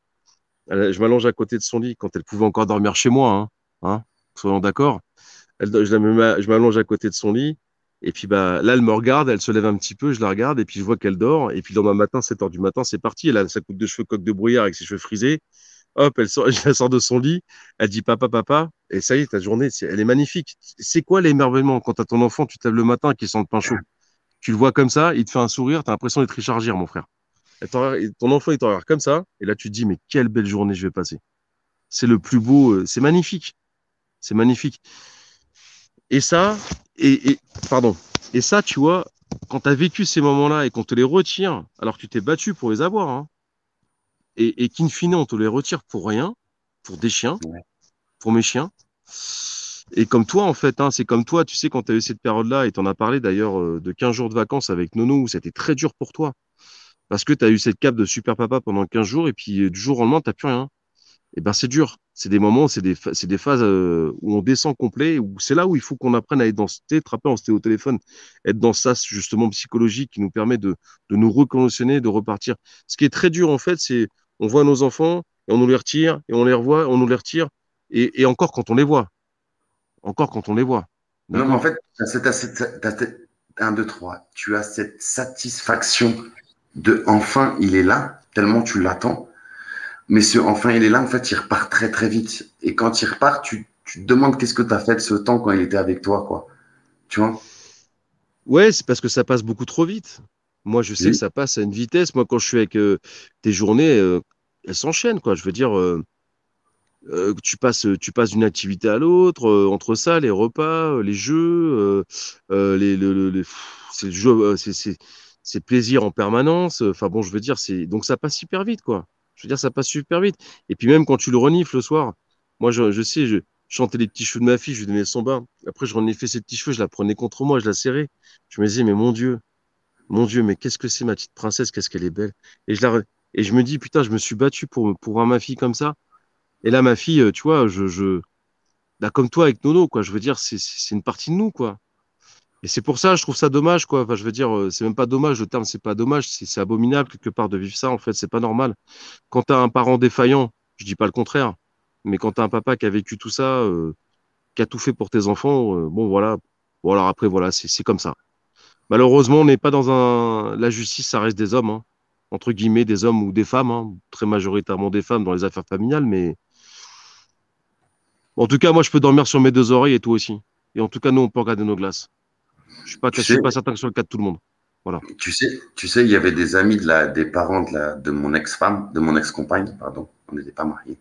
Je m'allonge à côté de son lit quand elle pouvait encore dormir chez moi. Hein, soyons d'accord. Je m'allonge à côté de son lit. Et puis bah là, elle me regarde, elle se lève un petit peu, je la regarde, et puis je vois qu'elle dort. Et puis le lendemain matin, 7 heures du matin, c'est parti. Elle a sa coupe de cheveux coque de brouillard avec ses cheveux frisés. Hop, elle sort, je la sors de son lit, elle dit papa, papa, et ça y est, ta journée, elle est magnifique. C'est quoi l'émerveillement quand t'as ton enfant, tu te lèves le matin qui sent le pain chaud. Tu le vois comme ça, il te fait un sourire, t'as l'impression d'être Richard Gere, mon frère. Ton enfant, il te regarde comme ça, et là, tu te dis, mais quelle belle journée je vais passer. C'est le plus beau, c'est magnifique. C'est magnifique. Et ça, et, pardon. Et ça, tu vois, quand tu as vécu ces moments-là et qu'on te les retire, alors que tu t'es battu pour les avoir, hein, et qu'in fine, on te les retire pour rien, pour des chiens, ouais. pour mes chiens. Et comme toi, en fait, hein, c'est comme toi, tu sais, quand tu as eu cette période-là, et tu en as parlé d'ailleurs de 15 jours de vacances avec Nono, où c'était très dur pour toi, parce que tu as eu cette cape de super papa pendant 15 jours, et puis du jour au lendemain, tu plus rien. Et ben c'est dur. C'est des moments, c'est des phases où on descend complet, où c'est là où il faut qu'on apprenne à être dans, tu sais, te rappeler, on s'était au téléphone, être dans ça, justement, psychologique, qui nous permet de nous reconditionner, de repartir. Ce qui est très dur, en fait, c'est, on voit nos enfants, et on nous les retire, et on les revoit, on nous les retire, et encore quand on les voit. Encore quand on les voit. Non, mais en D'accord? fait, un, deux, trois. Tu as cette satisfaction de enfin, il est là, tellement tu l'attends. Mais ce enfin, il est là, en fait, il repart très, très vite. Et quand il repart, tu te demandes qu'est-ce que tu as fait de ce temps quand il était avec toi, quoi. Tu vois? Ouais, c'est parce que ça passe beaucoup trop vite. Moi, je sais que Oui. ça passe à une vitesse. Moi, quand je suis avec tes journées, elles s'enchaînent, quoi. Je veux dire, tu passes d'une activité à l'autre, entre ça, les repas, les jeux, c'est le jeu, c'est plaisir en permanence. Enfin bon, je veux dire, donc ça passe super vite, quoi. Je veux dire, ça passe super vite. Et puis même quand tu le renifles le soir, moi, je sais, je chantais les petits cheveux de ma fille, je lui donnais son bain. Après, je reniflais ses petits cheveux, je la prenais contre moi, je la serrais. Je me disais, mais mon Dieu, mais qu'est-ce que c'est ma petite princesse, qu'est-ce qu'elle est belle. Et et je me dis, putain, je me suis battu pour voir ma fille comme ça. Et là, ma fille, tu vois, bah, comme toi avec Nono, quoi. Je veux dire, c'est une partie de nous, quoi. Et c'est pour ça, je trouve ça dommage, quoi. Enfin, je veux dire, c'est même pas dommage, le terme, c'est pas dommage, c'est abominable quelque part de vivre ça, en fait, c'est pas normal. Quand t'as un parent défaillant, je dis pas le contraire, mais quand t'as un papa qui a vécu tout ça, qui a tout fait pour tes enfants, bon, voilà. Bon, alors après, voilà, c'est comme ça. Malheureusement, on n'est pas dans la justice, ça reste des hommes, hein. Entre guillemets, des hommes ou des femmes, hein. Très majoritairement des femmes dans les affaires familiales, mais en tout cas, moi, je peux dormir sur mes deux oreilles et toi aussi. Et en tout cas, nous, on peut regarder nos glaces. Tu Je suis sais, pas certain que ce soit le cas de tout le monde. Voilà. tu sais, il y avait des amis des parents de mon ex-femme, de mon ex-compagne, pardon. On n'était pas mariés.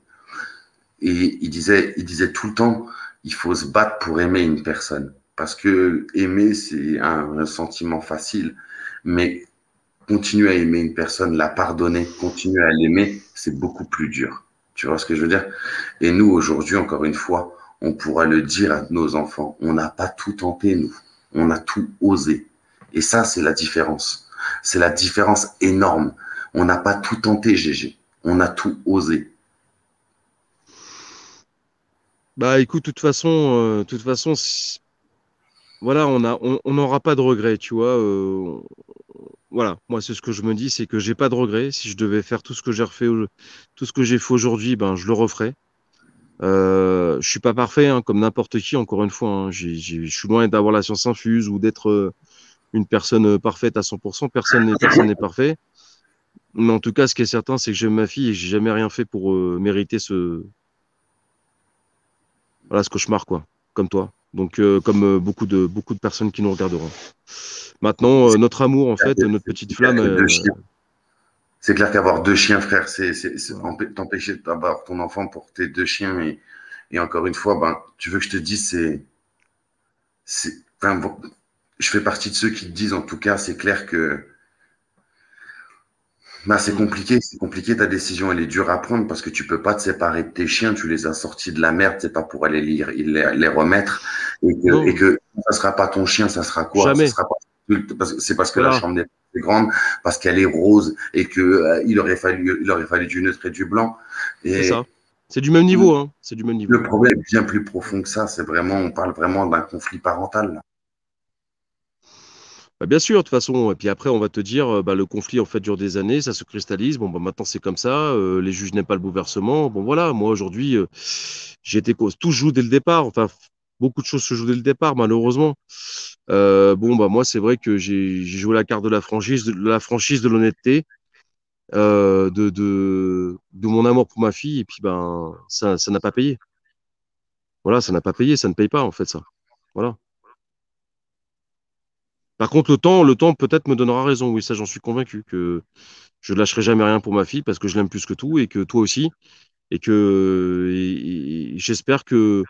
Et il disait tout le temps, il faut se battre pour aimer une personne. Parce que aimer, c'est un sentiment facile. Mais continuer à aimer une personne, la pardonner, continuer à l'aimer, c'est beaucoup plus dur. Tu vois ce que je veux dire? Et nous, aujourd'hui, encore une fois, on pourra le dire à nos enfants, on n'a pas tout tenté, nous. On a tout osé. Et ça, c'est la différence. C'est la différence énorme. On n'a pas tout tenté, GG. On a tout osé. Bah écoute, de toute façon, voilà, on n'aura pas de regrets, tu vois. Voilà, moi c'est ce que je me dis, c'est que j'ai pas de regrets. Si je devais faire tout ce que j'ai refait, tout ce que j'ai fait aujourd'hui, ben je le referais. Je suis pas parfait, hein, comme n'importe qui, encore une fois. Hein. Je suis loin d'avoir la science infuse ou d'être une personne parfaite à 100%. Personne n'est parfait. Mais en tout cas, ce qui est certain, c'est que j'aime ma fille et j'ai jamais rien fait pour mériter voilà, ce cauchemar, quoi, comme toi. Donc, comme beaucoup de personnes qui nous regarderont. Maintenant, notre amour, en fait, notre petite C'est clair flamme, que deux chiens. C'est clair qu'avoir deux chiens, frère, voilà. t'empêcher d'avoir ton enfant pour tes deux chiens. Et encore une fois, ben, tu veux que je te dise, enfin, bon, je fais partie de ceux qui te disent, en tout cas, c'est clair que bah, c'est Mm. compliqué, c'est compliqué, ta décision, elle est dure à prendre parce que tu peux pas te séparer de tes chiens, tu les as sortis de la merde, c'est pas pour aller les remettre et Non, que ça sera pas ton chien, ça sera quoi? Ça jamais. sera pas c'est parce que la Voilà, chambre est grande, parce qu'elle est rose et que il aurait fallu du neutre et du blanc. c'est ça. Et C'est du même niveau, hein. C'est du même le niveau. problème est bien plus profond que ça, c'est vraiment, on parle vraiment d'un conflit parental, là. Bah, bien sûr, de toute façon. Et puis après, on va te dire, bah, le conflit, en fait, dure des années, ça se cristallise. Bon, bah, maintenant, c'est comme ça. Les juges n'aiment pas le bouleversement. Bon, voilà. Moi, aujourd'hui, j'ai été cause. Tout se joue dès le départ. Enfin, beaucoup de choses se jouent dès le départ, malheureusement. Bon, bah, moi, c'est vrai que j'ai joué la carte de l'honnêteté, de mon amour pour ma fille. Et puis, ben, ça n'a pas payé. Voilà, ça n'a pas payé. Ça ne paye pas, en fait, ça. Voilà. Par contre, le temps peut-être me donnera raison. Oui, ça, j'en suis convaincu que je lâcherai jamais rien pour ma fille parce que je l'aime plus que tout et que toi aussi. Et j'espère que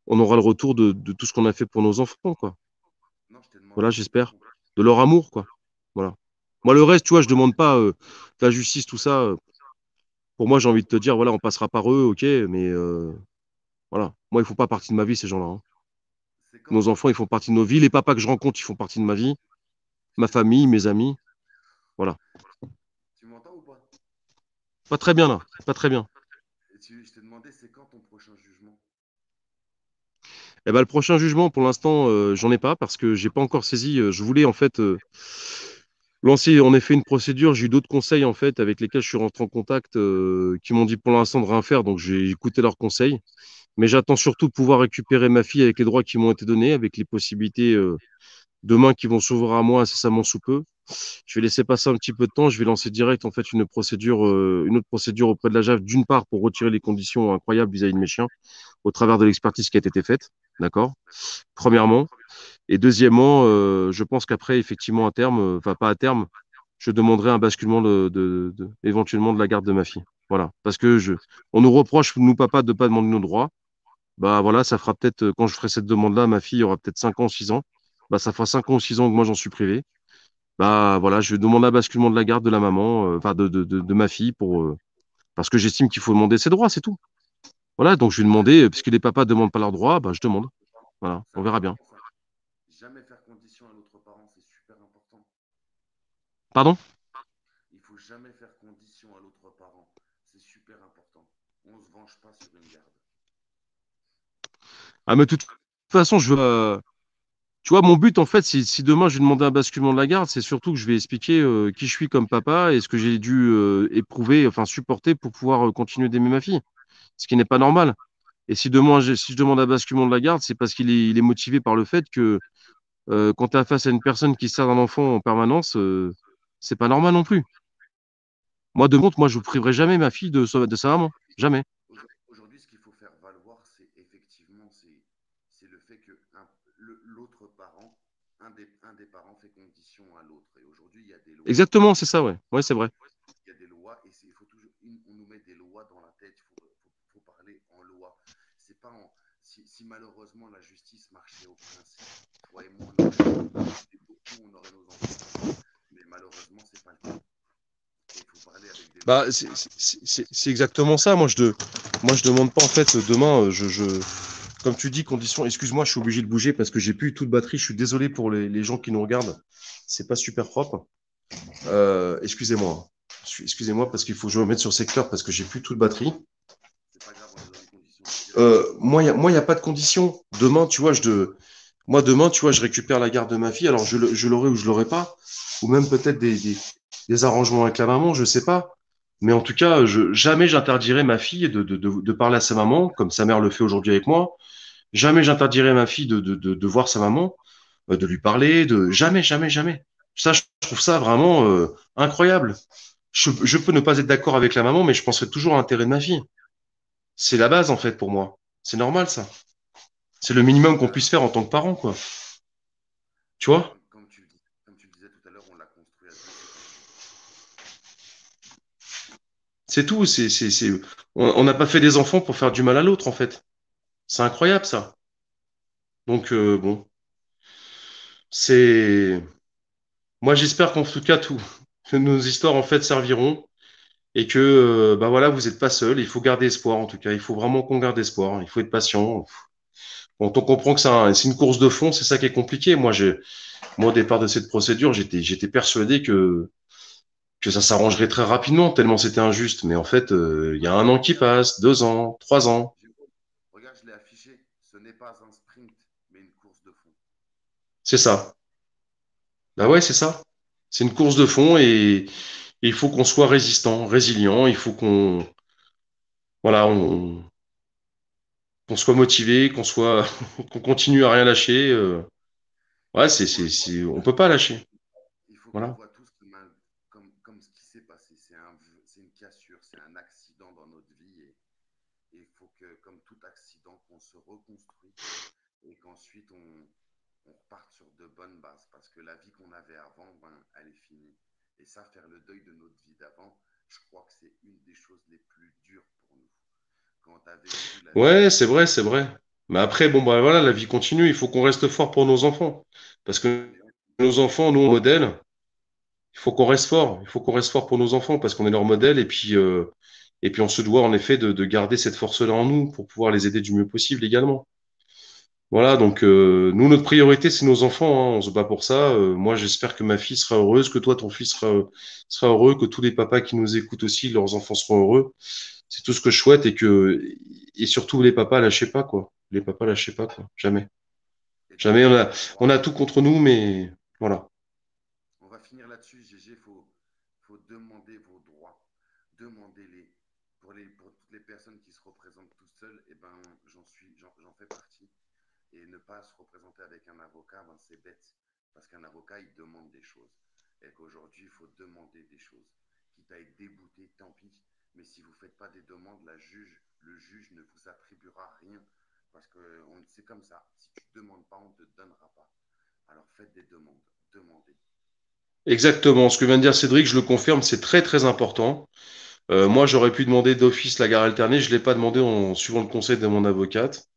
on aura le retour de tout ce qu'on a fait pour nos enfants, quoi. Non, je t'ai Voilà, demandé, c'est quand j'espère. ton prochain De leur jugement? amour, quoi. Voilà. Moi, le reste, tu vois, je demande pas la justice, tout ça. Pour moi, j'ai envie de te dire, voilà, on passera par eux, ok, mais voilà. Moi, ils font pas partie de ma vie, ces gens-là. Hein. C'est quand Nos ton enfants, ils prochain? font partie de nos vies. Les papas que je rencontre, ils font partie de ma vie. Je Ma t'ai demandé, famille, mes amis. Voilà. tu m'entends ou pas? Pas très bien, là. Pas très bien. Je t'ai demandé, c'est quand ton prochain jugement? Eh ben, le prochain jugement, pour l'instant, j'en ai pas parce que j'ai pas encore saisi. Je voulais en fait lancer en effet une procédure. J'ai eu d'autres conseils en fait avec lesquels je suis rentré en contact qui m'ont dit pour l'instant de rien faire. Donc j'ai écouté leurs conseils. Mais j'attends surtout de pouvoir récupérer ma fille avec les droits qui m'ont été donnés, avec les possibilités demain qui vont s'ouvrir à moi incessamment sous peu. Je vais laisser passer un petit peu de temps. Je vais lancer direct en fait une autre procédure auprès de la JAF, d'une part pour retirer les conditions incroyables vis-à-vis de mes chiens au travers de l'expertise qui a été faite. D'accord? Premièrement. Et deuxièmement, je pense qu'après, effectivement, à terme, enfin pas à terme, je demanderai un basculement éventuellement de la garde de ma fille. Voilà. Parce que on nous reproche, nous, papa, de pas demander nos droits. Bah voilà, ça fera peut-être, quand je ferai cette demande-là, ma fille aura peut-être 5 ans, 6 ans. Bah ça fera 5 ans ou 6 ans que moi j'en suis privé. Bah voilà, je demande un basculement de la garde de la maman, enfin de ma fille parce que j'estime qu'il faut demander ses droits, c'est tout. Voilà, donc je vais demander, puisque les papas ne demandent pas leurs droits, bah je demande. Voilà, C'est on verra bien. important ça. Jamais faire condition à l'autre parent, c'est super important. Pardon? Il faut jamais faire condition à l'autre parent. C'est super important. On se venge pas sur une garde. Ah, mais de toute façon, tu vois, mon but, en fait, si demain je vais demander un basculement de la garde, c'est surtout que je vais expliquer qui je suis comme papa et ce que j'ai dû éprouver, enfin supporter pour pouvoir continuer d'aimer ma fille, ce qui n'est pas normal. Et si je demande un basculement de la garde, c'est parce il est motivé par le fait que quand tu es face à une personne qui sert d'un enfant en permanence, c'est pas normal non plus. Moi, de compte, moi, je ne priverai jamais ma fille de sa maman. Jamais. Aujourd'hui, ce qu'il faut faire valoir, c'est effectivement c'est le fait que l'autre parent, un des parents fait condition à l'autre. Et aujourd'hui, il y a des lois. Exactement, c'est ça, ouais. Ouais, c'est vrai. Il y a des lois et il faut toujours, on nous met des lois dans la tête. Il faut parler parler en loi. C'est pas en, si malheureusement la justice marchait au principe, toi et moi, on aurait beaucoup, on aurait nos enfants. Mais malheureusement, c'est pas le cas. Et il faut parler avec des lois Bah, qui sont là. c'est exactement ça. Moi, je demande pas, en fait, demain, comme tu dis, conditions. Excuse-moi, je suis obligé de bouger parce que j'ai plus tout de batterie. Je suis désolé pour les gens qui nous regardent. C'est pas super propre. Excusez-moi. Excusez-moi parce qu'il faut que je me mette sur secteur parce que j'ai plus tout de batterie. C'est pas grave, on est dans les conditions. Je te dirais que Moi, y a pas de condition. Demain, tu vois, moi, demain, tu vois, je récupère la garde de ma fille. Alors, je l'aurai ou je l'aurai pas. Ou même peut-être des arrangements avec la maman, je sais pas. Mais en tout cas, jamais j'interdirai ma fille de parler à sa maman, comme sa mère le fait aujourd'hui avec moi. Jamais j'interdirai ma fille de voir sa maman, de lui parler, jamais, jamais, jamais. Ça, je trouve ça vraiment incroyable. Je peux ne pas être d'accord avec la maman, mais je penserai toujours à l'intérêt de ma fille. C'est la base, en fait, pour moi. C'est normal, ça. C'est le minimum qu'on bah, puisse faire en tant que parent, quoi. Tu vois? comme tu le disais tout à l'heure, on l'a construit à deux, c'est comme ça. C'est tout. On n'a pas fait des enfants pour faire du mal à l'autre, en fait. C'est incroyable, ça. Donc, bon, c'est. Moi, j'espère qu'en tout cas, que nos histoires, en fait, serviront et que, bah voilà, vous n'êtes pas seul. Il faut garder espoir, en tout cas. Il faut vraiment qu'on garde espoir. Il faut être patient. Quand on comprend que c'est une course de fond, c'est ça qui est compliqué. Moi, au départ de cette procédure, j'étais persuadé que ça s'arrangerait très rapidement, tellement c'était injuste. Mais en fait, il y a 1 an qui passe, 2 ans, 3 ans. Jérôme, regarde, je l'ai affiché. Ce n'est pas un sprint, mais une course de fond. C'est ça. Bah ouais, c'est ça. C'est une course de fond et il faut qu'on soit résistant, résilient. Il faut voilà, qu'on soit motivé, qu'on continue à rien lâcher. Ouais, on peut pas lâcher. Il faut qu'on Voilà. voit tous comme ce qui s'est passé. C'est une cassure, c'est un accident dans notre vie. Et il faut que, comme tout accident, qu'on se reconstruise et qu'ensuite on reparte sur de bonnes bases. Parce que la vie qu'on avait avant, ben, elle est finie. Et ça, faire le deuil de notre vie d'avant, je crois que c'est une des choses les plus dures pour nous. Quand tu as vécu la vie Ouais, d'avant, c'est vrai, c'est vrai. Mais après, bon, bah voilà, la vie continue. Il faut qu'on reste fort pour nos enfants. Parce que mais nos enfants, nous, on modèle. Il faut qu'on reste fort. Il faut qu'on reste fort pour nos enfants parce qu'on est leur modèle. Et puis on se doit, en effet, de garder cette force-là en nous pour pouvoir les aider du mieux possible également. Voilà, donc nous, notre priorité, c'est nos enfants, hein. On se bat pour ça. Moi, j'espère que ma fille sera heureuse, que toi, ton fils sera heureux, que tous les papas qui nous écoutent aussi, leurs enfants seront heureux. C'est tout ce que je souhaite et surtout les papas, lâchez pas, quoi. Les papas, lâchez pas, quoi. Jamais. et Jamais. demander les On droits. a tout contre nous, mais voilà. On va finir là-dessus, GG. Faut demander vos droits. Demandez-les. Pour toutes les personnes qui se représentent tout seules, eh ben, j'en fais partie. Et ne pas se représenter avec un avocat, ben, c'est bête. Parce qu'un avocat, il demande des choses. Et qu'aujourd'hui, il faut demander des choses. Quitte à être débouté, tant pis. Mais si vous ne faites pas des demandes, le juge ne vous attribuera rien. Parce que c'est comme ça. Si tu ne demandes pas, on ne te donnera pas. Alors faites des demandes. Demandez. Exactement. Ce que vient de dire Cédric, je le confirme, c'est très, très important. Moi, j'aurais pu demander d'office la garde alternée. Je l'ai pas demandé en suivant le conseil de mon avocate.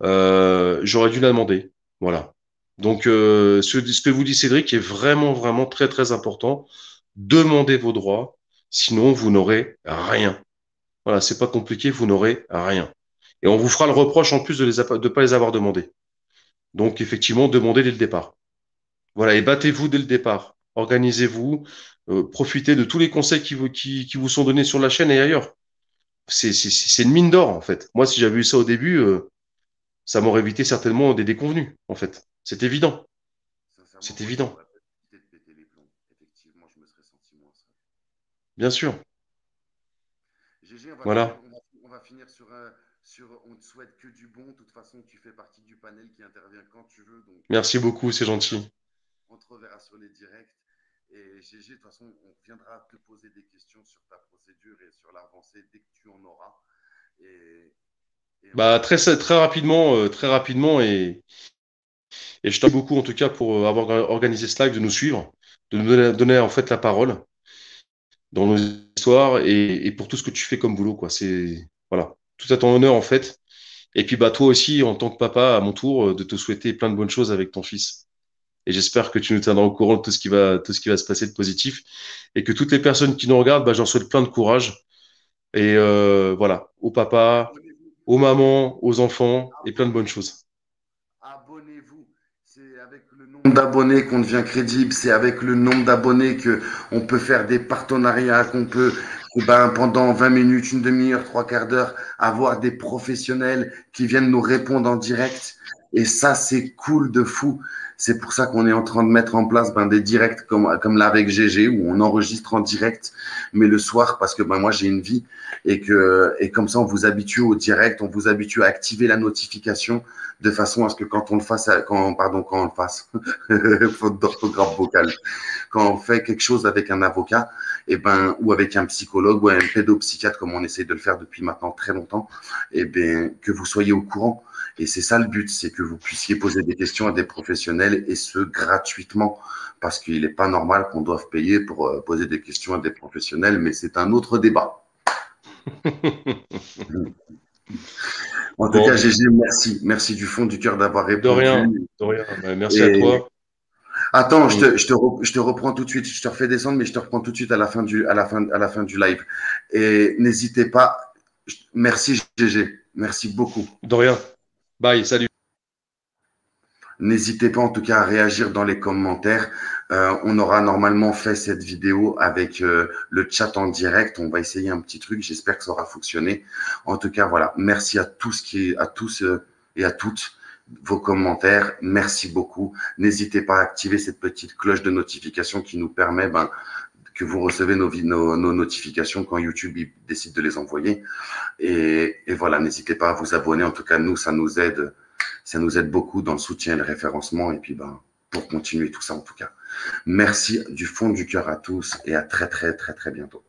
J'aurais dû la demander. Voilà. Donc, ce que vous dit Cédric est vraiment, vraiment très, très important. Demandez vos droits, sinon vous n'aurez rien. Voilà, c'est pas compliqué, vous n'aurez rien. Et on vous fera le reproche en plus de pas les avoir demandés. Donc, effectivement, demandez dès le départ. Voilà, et battez-vous dès le départ. Organisez-vous, profitez de tous les conseils qui vous sont donnés sur la chaîne et ailleurs. C'est une mine d'or, en fait. Moi, si j'avais eu ça au début, ça m'aurait évité certainement des déconvenus, en fait. C'est évident. Sincèrement, C'est moi, ça évident. m'aurait fait éviter de péter les plombs. Effectivement, je me serais senti moins seul. Bien sûr. GG, Voilà. on va finir sur on te souhaite que du bon. De toute façon, tu fais partie du panel qui intervient quand tu veux. Donc, Merci beaucoup, c'est gentil. on te reverra sur les directs. Et GG, de toute façon, on viendra te poser des questions sur ta procédure et sur l'avancée dès que tu en auras. Et, et Bah, on se très rapidement, et je t'en beaucoup, en tout cas, pour avoir organisé ce live, de nous suivre, de nous donner en fait la parole dans nos histoires et pour tout ce que tu fais comme boulot, quoi. Voilà. tout à ton honneur, en fait. Et puis, bah, toi aussi, en tant que papa, à mon tour, de te souhaiter plein de bonnes choses avec ton fils. Et j'espère que tu nous tiendras au courant de tout ce qui va se passer de positif. Et que toutes les personnes qui nous regardent, bah, j'en souhaite plein de courage. Et voilà, au papa, aux mamans, aux enfants, et plein de bonnes choses. Abonnez-vous. C'est avec le nombre d'abonnés qu'on devient crédible. C'est avec le nombre d'abonnés que on peut faire des partenariats, qu'on peut, ben, pendant 20 minutes, une demi-heure, trois quarts d'heure, avoir des professionnels qui viennent nous répondre en direct. Et ça, c'est cool de fou. C'est pour ça qu'on est en train de mettre en place ben, des directs comme là avec GG où on enregistre en direct, mais le soir parce que ben, moi j'ai une vie et comme ça on vous habitue au direct, on vous habitue à activer la notification de façon à ce que quand on le fasse, quand on le fasse, faute d'orthographe vocale, quand on fait quelque chose avec un avocat, et ben, ou avec un psychologue ou un pédopsychiatre, comme on essaie de le faire depuis maintenant très longtemps, et ben, que vous soyez au courant. Et c'est ça le but, c'est que vous puissiez poser des questions à des professionnels et ce gratuitement, parce qu'il n'est pas normal qu'on doive payer pour poser des questions à des professionnels, mais c'est un autre débat. En tout cas, Bon, GG, merci. Merci du fond du cœur d'avoir de répondu. rien, de rien. Merci à Et toi. attends, Mm. je te reprends tout de suite. Je te refais descendre, mais je te reprends tout de suite à la fin du live. Et n'hésitez pas. Merci, GG. Merci beaucoup. De rien. Bye, salut. N'hésitez pas en tout cas à réagir dans les commentaires. On aura normalement fait cette vidéo avec le chat en direct. On va essayer un petit truc. J'espère que ça aura fonctionné. En tout cas, voilà. Merci à tous et à toutes vos commentaires. Merci beaucoup. N'hésitez pas à activer cette petite cloche de notification qui nous permet que vous recevez nos notifications quand YouTube décide de les envoyer. Et voilà, n'hésitez pas à vous abonner. En tout cas, nous, ça nous aide beaucoup dans le soutien et le référencement. Et puis, pour continuer tout ça, en tout cas. Merci du fond du cœur à tous et à très, très, très, très bientôt.